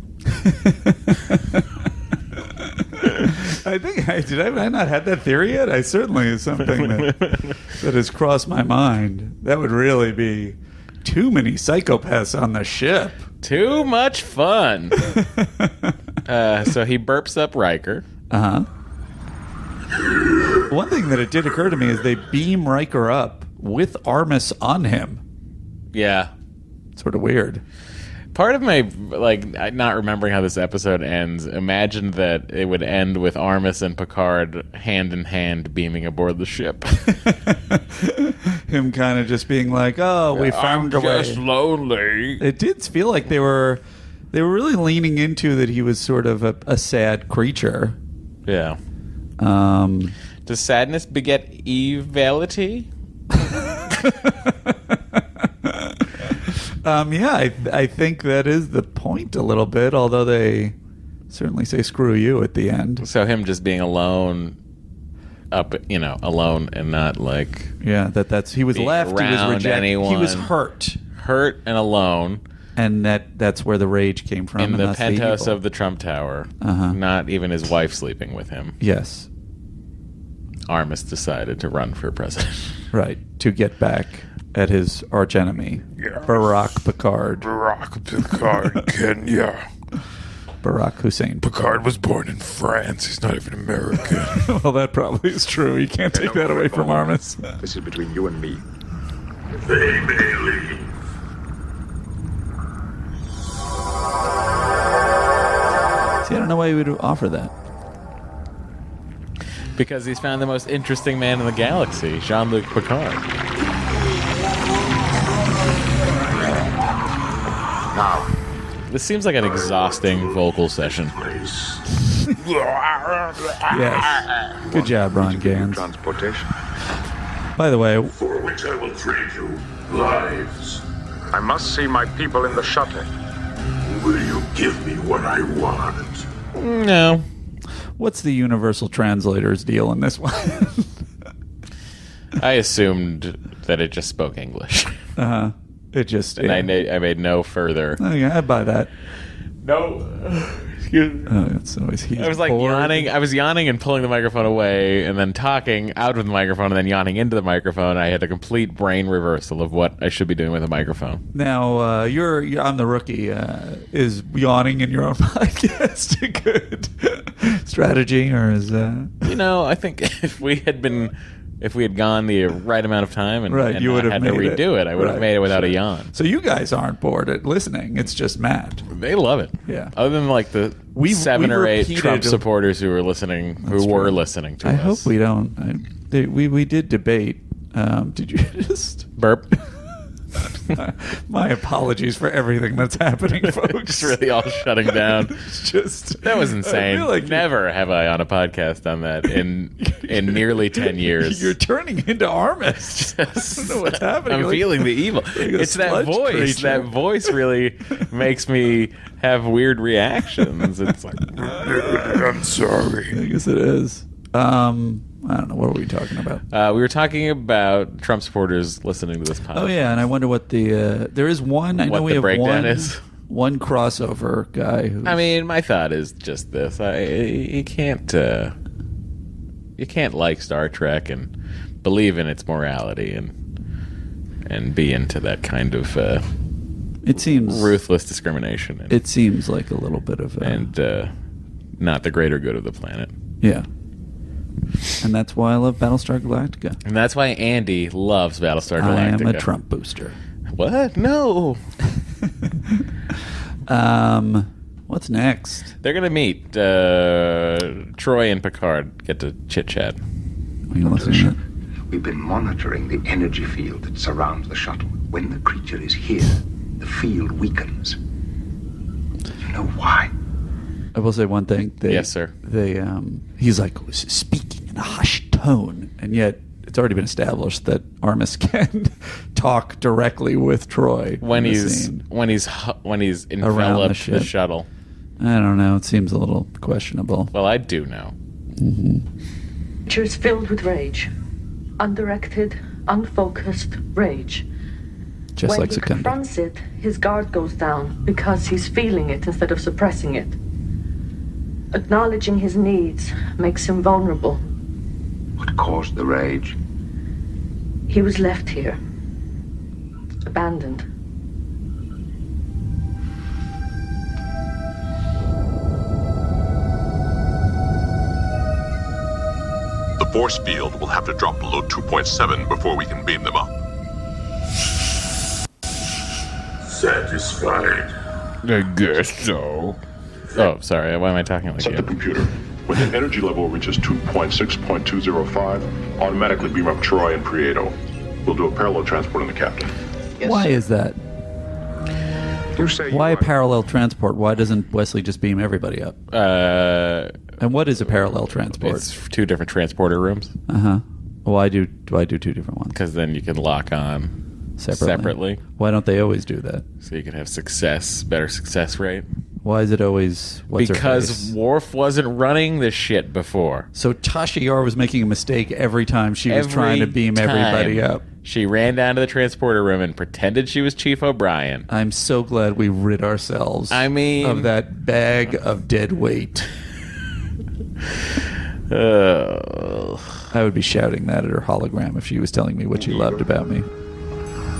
S2: I think did I not had that theory yet? I certainly is something that has crossed my mind. That would really be too many psychopaths on the ship.
S1: Too much fun. So he burps up Riker.
S2: Uh-huh. One thing that it did occur to me is they beam Riker up with Armus on him.
S1: Yeah.
S2: Sort of weird.
S1: Part of my, not remembering how this episode ends, imagined that it would end with Armus and Picard hand in hand beaming aboard the ship.
S2: Him kind of just being like, oh, we found a way.
S1: I'm just lonely.
S2: It did feel like they were really leaning into that he was sort of a sad creature.
S1: Yeah. Does sadness beget evility?
S2: Yeah, I think that is the point a little bit, although they certainly say screw you at the end.
S1: So him just being alone, alone and not like...
S2: Yeah, that's he was left, he was rejected,
S1: anyone,
S2: he was hurt.
S1: Hurt and alone.
S2: And that's where the rage came from.
S1: In
S2: and
S1: the penthouse of the Trump Tower.
S2: Uh-huh.
S1: Not even his wife sleeping with him.
S2: Yes.
S1: Armus decided to run for president.
S2: Right, to get back at his archenemy, Barack Picard.
S15: Barack Picard, Kenya.
S2: Barack Hussein.
S15: Picard was born in France. He's not even American.
S2: Well, that probably is true. You can't take that away from Armus.
S6: This is between you and me.
S7: They may leave.
S2: See, I don't know why you would offer that.
S1: Because he's found the most interesting man in the galaxy, Jean-Luc Picard.
S7: Now,
S1: this seems like an exhausting vocal session.
S2: Yes. Good job, Ron Gans.
S6: Transportation.
S2: By the way,
S7: for which I will trade you lives.
S6: I must see my people in the shuttle.
S7: Will you give me what I want?
S1: No.
S2: What's the Universal Translator's deal in this one?
S1: I assumed that it just spoke English.
S2: Uh-huh. It just...
S1: And I made no further...
S2: Oh, yeah, I buy that.
S1: No. Excuse me.
S2: Oh, it's always
S1: I was like yawning. I was yawning and pulling the microphone away and then talking out of the microphone and then yawning into the microphone. I had a complete brain reversal of what I should be doing with a microphone.
S2: Now, I'm the rookie. Is yawning in your own podcast a good strategy, or is...
S1: I think if we had gone the right amount of time and,
S2: right,
S1: and
S2: you would have
S1: had to redo it, I would have made it without a yawn.
S2: So you guys aren't bored at listening. It's just Matt.
S1: They love it.
S2: Yeah.
S1: Other than like the 7 or 8 Trump supporters who were listening, listening to us.
S2: I hope we don't. We did debate. Did you just
S1: burp?
S2: My apologies for everything that's happening, folks.
S1: Just really all shutting down. That was insane.
S2: I feel like
S1: never have I on a podcast done that in nearly 10 years.
S2: You're turning into Armus. I don't know what's happening.
S1: I'm feeling the evil. It's that voice.
S2: Creature.
S1: That voice really makes me have weird reactions. It's like,
S15: I'm sorry.
S2: I guess it is. I don't know. What were we talking about?
S1: We were talking about Trump supporters listening to this podcast.
S2: Oh, yeah. And I wonder what there is one. I know we have one crossover guy who.
S1: I mean, my thought is just this. You can't like Star Trek and believe in its morality and be into that kind of
S2: it seems
S1: ruthless discrimination.
S2: It seems like a little bit of
S1: not the greater good of the planet.
S2: Yeah. And that's why I love Battlestar Galactica.
S1: And that's why Andy loves Battlestar Galactica.
S2: I am a Trump booster.
S1: What? No.
S2: What's next?
S1: They're going to meet. Troy and Picard get to chit-chat.
S2: Are you listening to that?
S17: We've been monitoring the energy field that surrounds the shuttle. When the creature is here, the field weakens. You know why?
S2: I will say one thing.
S1: Yes, sir.
S2: He's like speaking in a hushed tone, and yet it's already been established that Armus can talk directly with Troy
S1: when he's enveloped the shuttle.
S2: I don't know. It seems a little questionable.
S1: Well, I do know.
S10: Mm-hmm. Creature is filled with rage, undirected, unfocused rage.
S2: Just like
S10: When he
S2: Secunda.
S10: confronts it, his guard goes down because he's feeling it instead of suppressing it. Acknowledging his needs makes him vulnerable.
S17: What caused the rage?
S10: He was left here, abandoned.
S7: The force field will have to drop below 2.7 before we can beam them up. Satisfied?
S15: I guess so.
S1: Oh, sorry. Why am I talking like
S7: Set
S1: you?
S7: the computer. When the energy level reaches 2.6.205, automatically beam up Troy and Prieto. We'll do a parallel transport on the captain.
S2: Why is that?
S6: You say
S2: Why a parallel transport? Why doesn't Wesley just beam everybody up? And what is a parallel transport?
S1: It's 2 different transporter rooms.
S2: Uh-huh. Why do I do 2 different ones?
S1: Because then you can lock on separately.
S2: Why don't they always do that?
S1: So you can have better success rate.
S2: Why is it always
S1: Because Worf wasn't running this shit before.
S2: So Tasha Yar was making a mistake every time she was trying to beam everybody up.
S1: She ran down to the transporter room and pretended she was Chief O'Brien.
S2: I'm so glad we rid ourselves of that bag of dead weight. I would be shouting that at her hologram if she was telling me what she loved about me.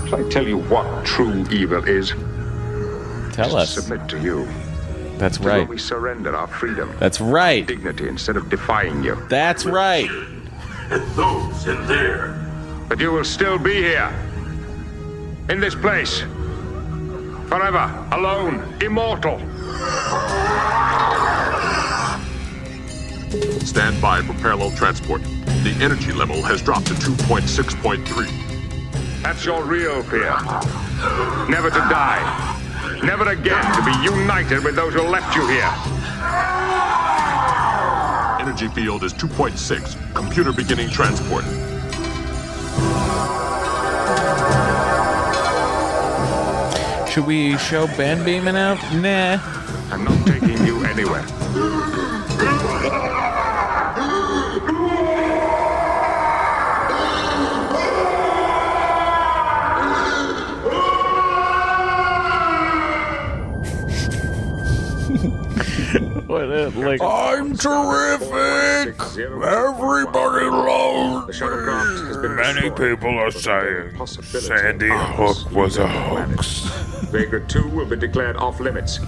S6: Shall I tell you what true evil is?
S1: Tell us.
S6: Submit to you.
S1: That's
S6: Till
S1: right.
S6: we surrender our freedom.
S1: That's right.
S6: Dignity instead of defying you.
S1: That's right.
S7: And those in there.
S6: But you will still be here. In this place. Forever. Alone. Immortal.
S7: Stand by for parallel transport. The energy level has dropped to 2.6.3.
S6: That's your real fear. Never to die. Never again to be united with those who left you here.
S7: Energy field is 2.6. Computer beginning transport.
S1: Should we show Ben beaming out? Nah.
S6: I'm not taking you anywhere.
S15: I'm terrific! Everybody loves me! Many people are saying Sandy Hook was a hoax.
S6: Vega 2 will be declared off limits.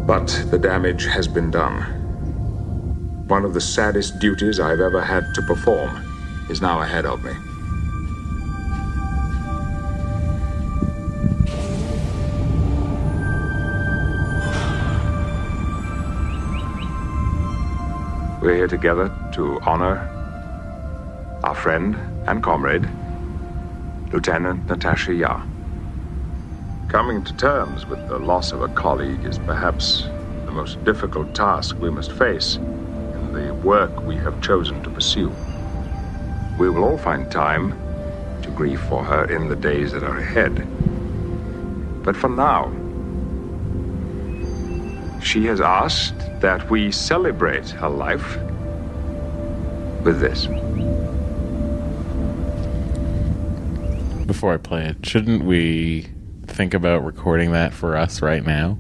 S6: But the damage has been done. One of the saddest duties I've ever had to perform is now ahead of me. We're here together to honor our friend and comrade, Lieutenant Tasha Yar. Coming to terms with the loss of a colleague is perhaps the most difficult task we must face in the work we have chosen to pursue. We will all find time to grieve for her in the days that are ahead. But for now, she has asked that we celebrate her life with this.
S1: Before I play it, shouldn't we think about recording that for us right now?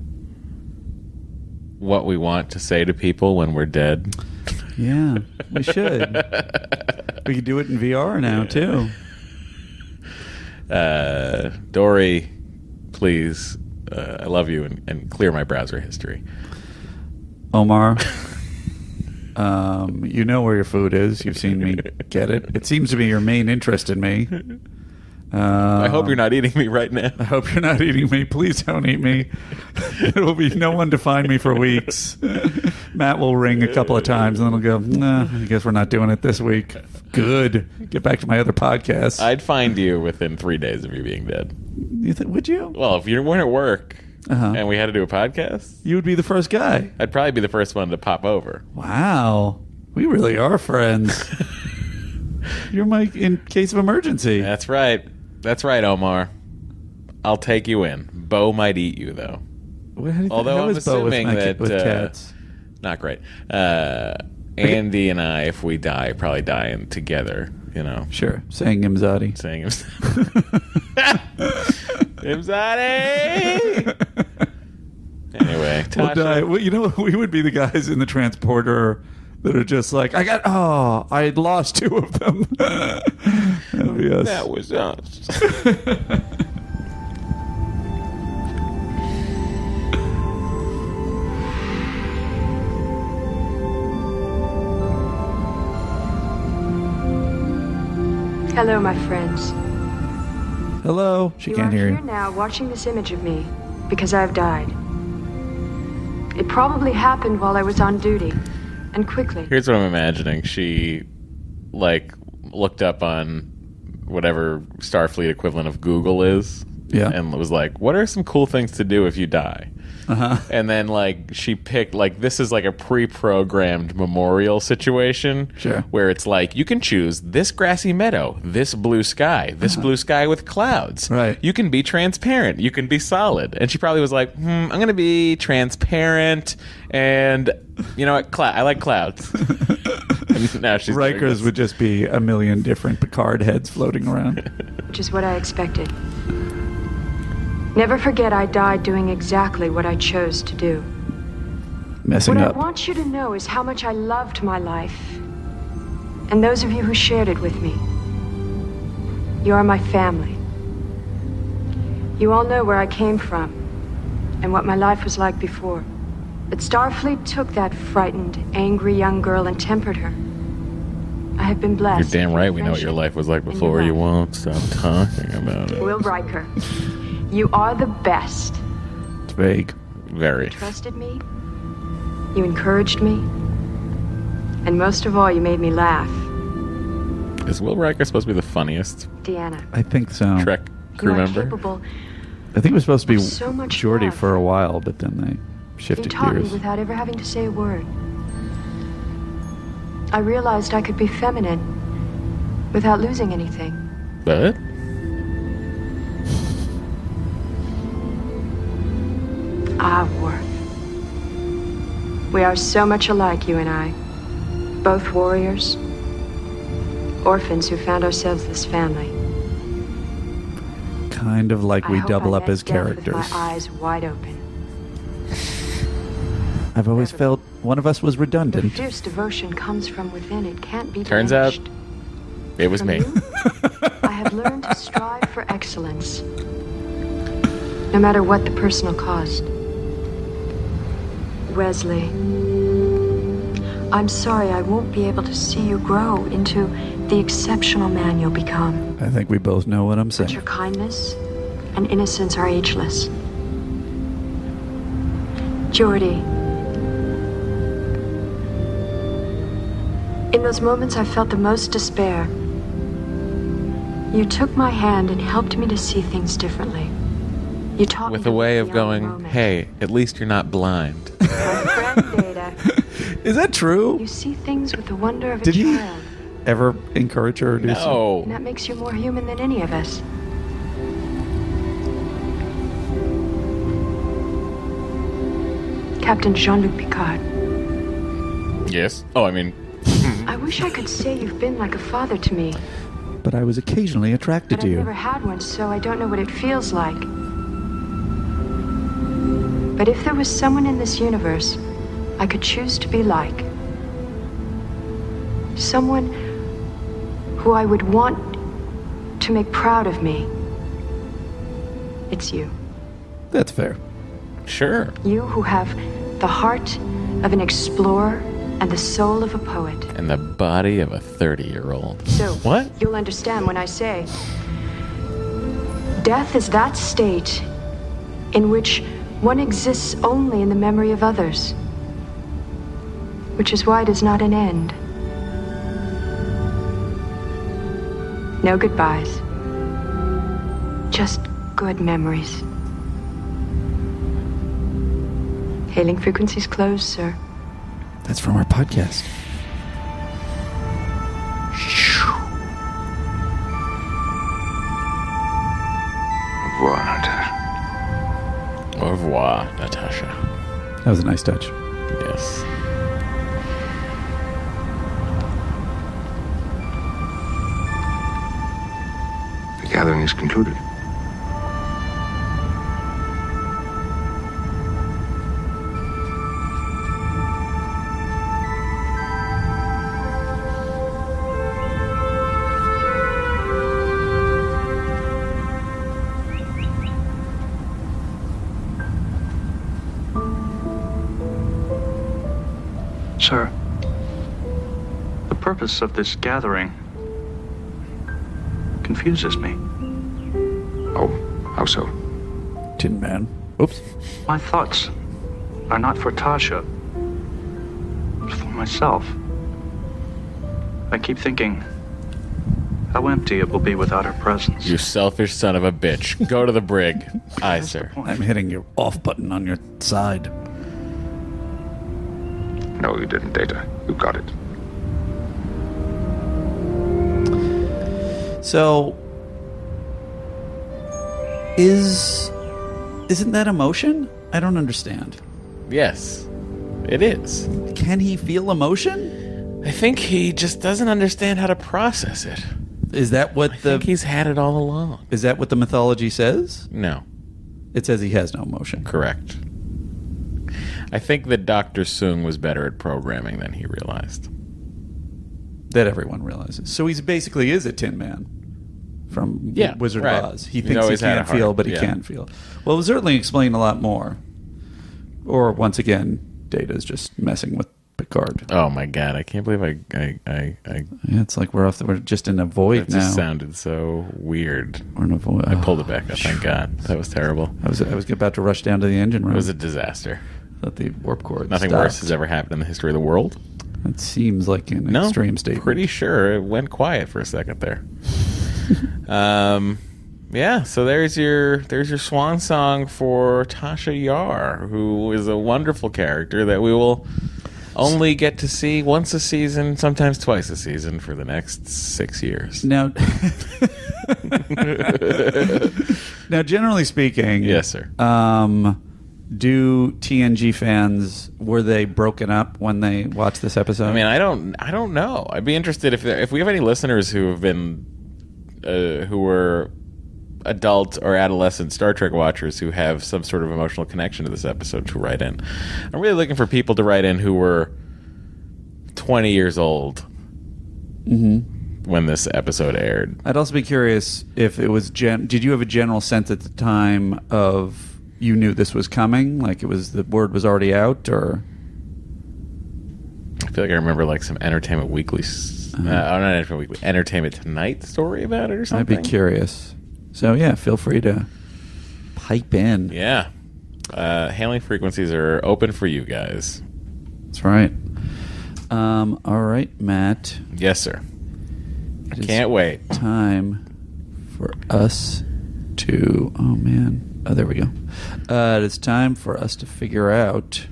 S1: What we want to say to people when we're dead?
S2: Yeah, we should. We could do it in VR now, too.
S1: Dory, please, I love you, and clear my browser history.
S2: Omar, you know where your food is. You've seen me get it. It seems to be your main interest in me.
S1: I hope you're not eating me right now.
S2: I hope you're not eating me. Please don't eat me. There will be no one to find me for weeks. Matt will ring a couple of times, and then he'll go, nah, I guess we're not doing it this week. Good. Get back to my other podcast.
S1: I'd find you within 3 days of you being dead.
S2: Would you?
S1: Well, if you weren't at work and we had to do a podcast,
S2: you would be the first guy.
S1: I'd probably be the first one to pop over.
S2: Wow. We really are friends. You're my in case of emergency.
S1: That's right. That's right, Omar. I'll take you in. Bo might eat you, though. Although I'm assuming that
S2: with cats?
S1: Not great. Andy and I, if we die, probably die together. You know.
S2: Sure. Saying Imzadi.
S1: Saying Imzadi. Anyway, Tasha.
S2: We'll die. Well, you know, we would be the guys in the transporter that are just like, I lost 2 of them. That'll be us.
S1: That was us.
S5: Hello, my friends.
S2: Hello. She can't hear
S5: You are
S2: you.
S5: here now watching this image of me because I've died. It probably happened while I was on duty, and quickly.
S1: Here's what I'm imagining. She, like, looked up on whatever Starfleet equivalent of Google is.
S2: Yeah.
S1: And was like, what are some cool things to do if you die?
S2: Uh-huh.
S1: And then, like, she picked, like, this is like a pre-programmed memorial situation.
S2: Sure.
S1: Where it's like, you can choose this grassy meadow, this blue sky with clouds.
S2: Right.
S1: You can be transparent. You can be solid. And she probably was like, I'm going to be transparent. And, you know what? I like clouds. And now she's doing
S2: Rikers
S1: this.
S2: would just be a million different Picard heads floating around.
S5: Which is what I expected. Never forget I died doing exactly what I chose to do.
S2: Messing
S5: What
S2: up.
S5: I want you to know is how much I loved my life. And those of you who shared it with me. You are my family. You all know where I came from and what my life was like before. But Starfleet took that frightened, angry young girl and tempered her. I have been blessed.
S1: You're damn right we know what your life was like before. You won't stop talking about it.
S5: Will Riker, you are the best.
S2: It's vague.
S1: Very.
S5: You trusted me. You encouraged me. And most of all, you made me laugh.
S1: Is Will Riker supposed to be the funniest
S5: Deanna.
S2: I think so.
S1: Trek crew
S5: You are
S1: member?
S5: capable.
S2: I think it was supposed to be
S5: So much
S2: Geordi
S5: love.
S2: for a while, but then they
S5: You
S2: shifted
S5: taught me
S2: gears.
S5: without ever having to say a word. I realized I could be feminine without losing anything.
S1: But
S5: Worf. We are so much alike, you and I. Both warriors. Orphans who found ourselves this family.
S2: Kind of like we
S5: I hope
S2: double
S5: I
S2: up
S5: met
S2: as
S5: death
S2: characters.
S5: With my eyes wide open.
S2: I've always felt one of us was redundant.
S5: Fierce devotion comes from within. It can't be
S1: turns out
S5: diminished.
S1: it was
S5: From
S1: me.
S5: you, I have learned to strive for excellence, no matter what the personal cost. Wesley, I'm sorry I won't be able to see you grow into the exceptional man you'll become.
S2: I think we both know what I'm
S5: But
S2: saying.
S5: your kindness and innocence are ageless. Geordi, in those moments I felt the most despair, you took my hand and helped me to see things differently. You taught
S1: With
S5: me
S1: a way
S5: to
S1: of
S5: live beyond the
S1: going,
S5: moment.
S1: hey, at least you're not blind.
S5: My friend Data,
S2: Is that true?
S5: you see things with the wonder of a
S2: Did he
S5: child.
S2: ever encourage her to do so?
S5: And that makes you more human than any of us. Captain Jean-Luc Picard,
S1: Yes. Oh, I mean,
S5: I wish I could say you've been like a father to me,
S2: But I was occasionally attracted
S5: but
S2: to
S5: I've
S2: you.
S5: never had one, so I don't know what it feels like. But if there was someone in this universe I could choose to be like, someone who I would want to make proud of me, it's you.
S2: That's fair.
S1: sure.
S5: You who have the heart of an explorer and the soul of a poet.
S1: And the body of a 30-year-old.
S5: So,
S1: What?
S5: you'll understand when I say, death is that state in which one exists only in the memory of others, which is why it is not an end. No goodbyes, just good memories. Hailing frequencies closed, sir.
S2: That's from our podcast.
S17: Au revoir, Natasha.
S1: Au revoir, Natasha.
S2: That was a nice touch.
S1: Yes.
S17: The gathering is concluded.
S14: Sir, the purpose of this gathering confuses me.
S17: Oh, how so?
S2: Tin Man. Oops.
S14: My thoughts are not for Tasha, but for myself. I keep thinking how empty it will be without her presence.
S1: You selfish son of a bitch. Go to the brig. Aye, sir.
S2: I'm hitting your off button on your side.
S17: No, you didn't, Data. You got it.
S2: So, isn't that emotion? I don't understand.
S1: Yes, it is.
S2: Can he feel emotion?
S1: I think he just doesn't understand how to process it.
S2: Is that what
S1: I think he's had it all along.
S2: Is that what the mythology says?
S1: No.
S2: It says he has no emotion.
S1: Correct. I think that Dr. Sung was better at programming than he realized.
S2: That everyone realizes. So he basically is a Tin Man from Wizard of Oz. He thinks he can't feel, but he can feel. Well, it was certainly explained a lot more. Or, once again, Data's just messing with Picard.
S1: Oh my god, I can't believe I
S2: yeah, it's like we're just in a void
S1: that
S2: now.
S1: It just sounded so weird.
S2: We're in a void.
S1: I pulled it back up, thank God. That was terrible.
S2: I was about to rush down to the engine room.
S1: It was a disaster.
S2: That the warp core
S1: Nothing
S2: stopped.
S1: worse has ever happened in the history of the world.
S2: It seems like an extreme statement.
S1: Pretty sure it went quiet for a second there. Yeah, so there's your swan song for Tasha Yar, who is a wonderful character that we will only get to see once a season, sometimes twice a season for the next 6 years.
S2: Now, generally speaking,
S1: yes, sir.
S2: Do TNG fans, were they broken up when they watched this episode?
S1: I mean, I don't know. I'd be interested if we have any listeners who have been who were adult or adolescent Star Trek watchers who have some sort of emotional connection to this episode to write in. I'm really looking for people to write in who were 20 years old when this episode aired.
S2: I'd also be curious if it was did you have a general sense at the time of you knew this was coming, like it was the word was already out, or
S1: I feel like I remember like some Entertainment Weekly not Entertainment Weekly, Entertainment Tonight story about it or something.
S2: I'd be curious. So yeah, feel free to pipe in.
S1: Yeah. Hailing frequencies are open for you guys.
S2: That's right. All right, Matt.
S1: Yes, sir. I can't wait.
S2: Time for us to... Oh, man. Oh, there we go. It's time for us to figure out...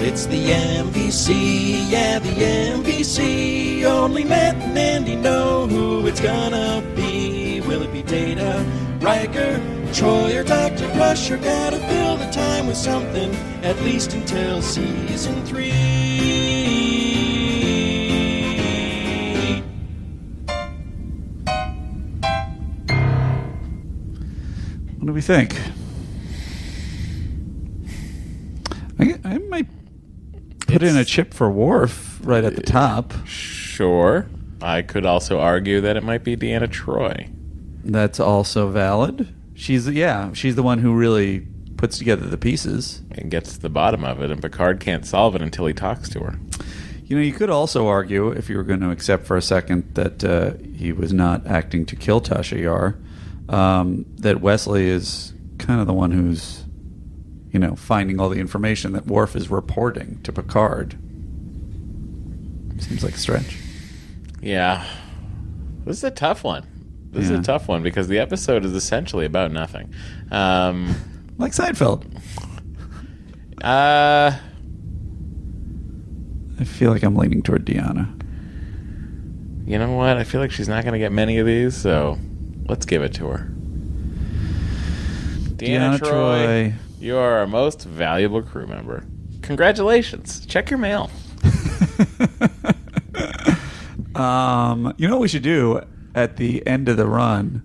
S18: It's the MVC, yeah, the MVC. Only Matt and Andy know who it's gonna be. Will it be Data, Riker, Troy, or Dr. Crusher? Gotta fill the time with something, at least until season 3.
S2: What do we think? I might put in a chip for Worf right at the top.
S1: Sure. I could also argue that it might be Deanna Troi.
S2: That's also valid. She's the one who really puts together the pieces.
S1: And gets to the bottom of it, and Picard can't solve it until he talks to her.
S2: You know, you could also argue, if you were going to accept for a second that he was not acting to kill Tasha Yar, that Wesley is kind of the one who's finding all the information that Worf is reporting to Picard. Seems like a stretch.
S1: Yeah. This is a tough one. This is a tough one because the episode is essentially about nothing.
S2: Like Seinfeld.
S1: I
S2: feel like I'm leaning toward Deanna.
S1: You know what? I feel like she's not going to get many of these, so let's give it to her. Deanna Troi. You are our most valuable crew member. Congratulations. Check your mail.
S2: You know what we should do at the end of the run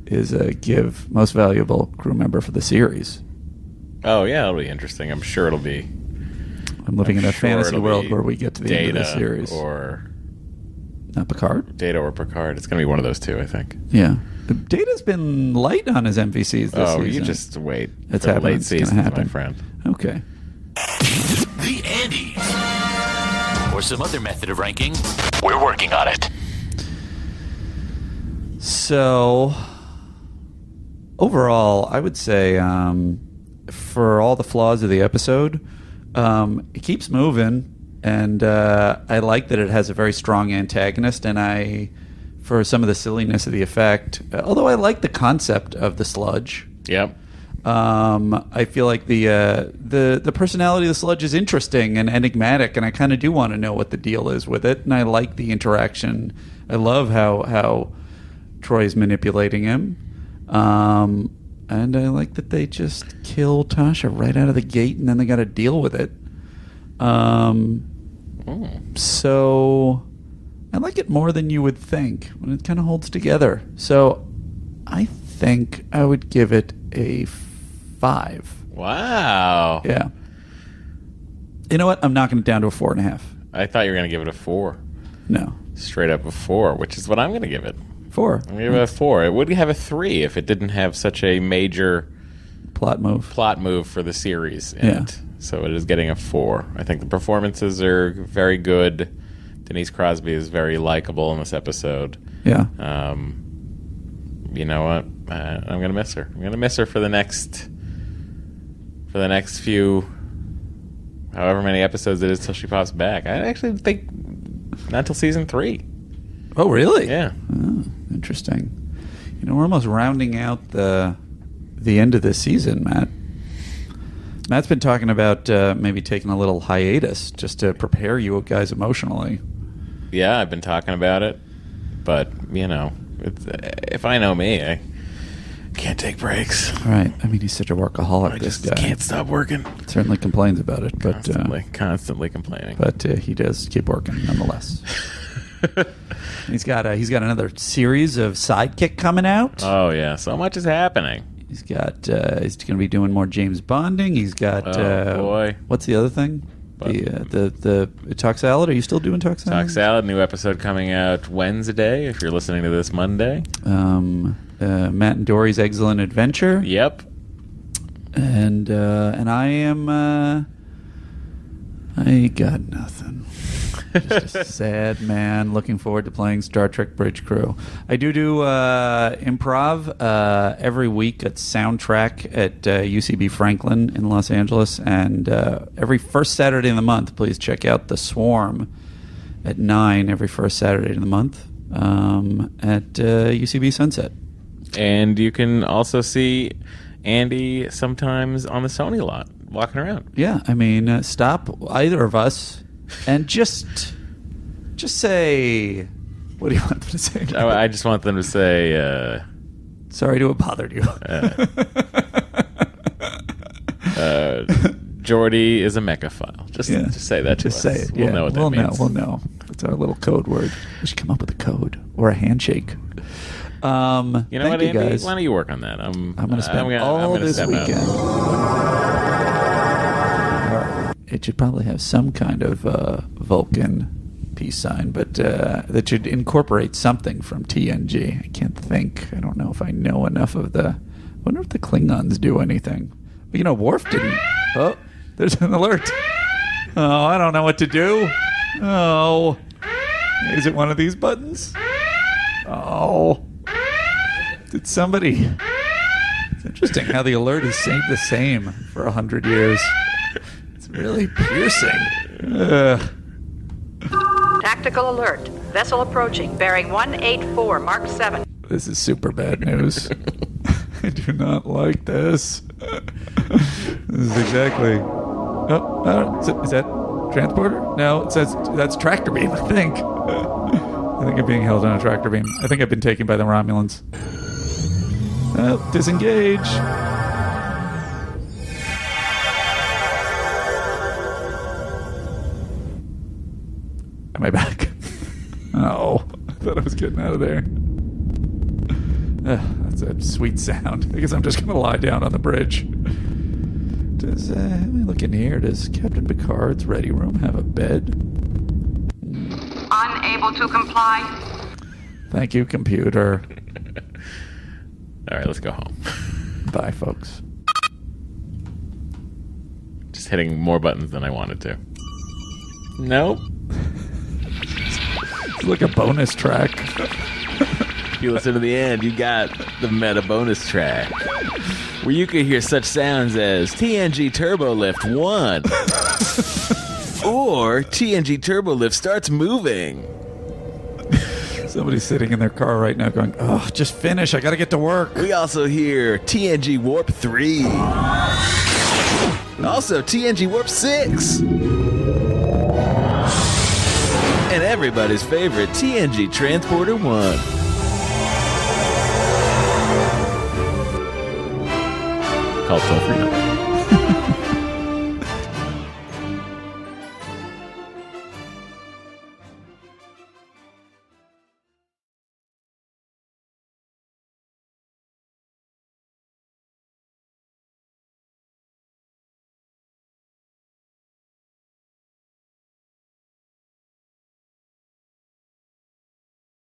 S2: is give most valuable crew member for the series.
S1: Oh, yeah, it'll be interesting. I'm sure it'll be.
S2: I'm living in a fantasy world where we get to the end of the series.
S1: Or
S2: not Picard?
S1: Data or Picard. It's going to be one of those two, I think.
S2: Yeah. Data's been light on his MVCs this season.
S1: You just wait.
S2: It's
S1: for the
S2: happening.
S1: late
S2: It's gonna
S1: seasons,
S2: happen.
S1: my friend.
S2: Okay.
S18: The Andes. Or some other method of ranking. We're working on it.
S2: So, overall, I would say for all the flaws of the episode, it keeps moving, and I like that it has a very strong antagonist, and for some of the silliness of the effect, although I like the concept of the sludge.
S1: Yep.
S2: I feel like the personality of the sludge is interesting and enigmatic, and I kind of do want to know what the deal is with it, and I like the interaction. I love how Troy's manipulating him. And I like that they just kill Tasha right out of the gate, and then they got to deal with it. So I like it more than you would think when it kind of holds together. So I think I would give it a 5.
S1: Wow.
S2: Yeah. You know what? I'm knocking it down to a 4.5.
S1: I thought you were going to give it a 4.
S2: No.
S1: Straight up a 4, which is what I'm going to give it.
S2: 4.
S1: I'm going to give it a 4. It would have a 3 if it didn't have such a major
S2: plot move
S1: for the series in it. So it is getting a 4. I think the performances are very good. Denise Crosby is very likable in this episode.
S2: Yeah.
S1: You know what? I'm going to miss her. I'm going to miss her for the next few, however many episodes it is till she pops back. I actually think not till season 3.
S2: Oh, really?
S1: Yeah.
S2: Oh, interesting. You know, we're almost rounding out the end of this season, Matt. Matt's been talking about maybe taking a little hiatus just to prepare you guys emotionally.
S1: Yeah, I've been talking about it, but you know, if I know me, I can't take breaks.
S2: Right. I mean, he's such a workaholic. This guy
S1: can't stop working.
S2: Certainly complains about it, but
S1: constantly complaining.
S2: But he does keep working nonetheless. He's got another series of Sidekick coming out.
S1: Oh yeah, so much is happening.
S2: He's got he's going to be doing more James Bonding. He's got
S1: boy.
S2: What's the other thing? The Talk Salad. Are you still doing Talk Salad?
S1: Talk Salad, new episode coming out Wednesday. If you're listening to this Monday.
S2: Matt and Dory's Excellent Adventure.
S1: Yep.
S2: And I am I got nothing. Just a sad man looking forward to playing Star Trek Bridge Crew. I do improv every week at Soundtrack at UCB Franklin in Los Angeles, and every first Saturday of the month, please check out The Swarm at 9 every first Saturday of the month at UCB Sunset.
S1: And you can also see Andy sometimes on the Sony lot, walking around.
S2: Yeah, I mean, stop either of us and just say, what do you want them to say?
S1: I just want them to say,
S2: sorry to have bothered you.
S1: Jordy is a mechaphile. Just say that to us.
S2: Just say it.
S1: We'll know what that means.
S2: We'll know. It's our little code word. We should come up with a code or a handshake.
S1: You know what, Andy?
S2: Guys.
S1: Why don't you work on that? I'm
S2: going to spend all this weekend. It should probably have some kind of Vulcan peace sign, but that should incorporate something from TNG. I can't think. I don't know if I know enough of I wonder if the Klingons do anything. But, you know, Worf didn't. Oh, there's an alert. Oh, I don't know what to do. Oh. Is it one of these buttons? Oh. Did somebody... It's interesting how the alert is stayed the same for 100 years. It's really piercing.
S19: Tactical alert. Vessel approaching. Bearing 184, Mark 7.
S2: This is super bad news. I do not like this. This is exactly... Oh, is that transporter? No, it says that's tractor beam, I think. I think I'm being held on a tractor beam. I think I've been taken by the Romulans. Disengage. Am I back? Oh, I thought I was getting out of there. That's a sweet sound. I guess I'm just going to lie down on the bridge. Let me look in here. Does Captain Picard's ready room have a bed?
S19: Unable to comply.
S2: Thank you, computer.
S1: All right, let's go home.
S2: Bye, folks.
S1: Just hitting more buttons than I wanted to. Nope.
S2: It's like a bonus track.
S1: If you listen to the end, you got the meta bonus track, where you can hear such sounds as TNG Turbo Lift 1 or TNG Turbo Lift starts moving.
S2: Somebody's sitting in their car right now going, oh, just finish. I got to get to work.
S1: We also hear TNG Warp 3. Also TNG Warp 6. And everybody's favorite TNG Transporter 1. Call toll-free number.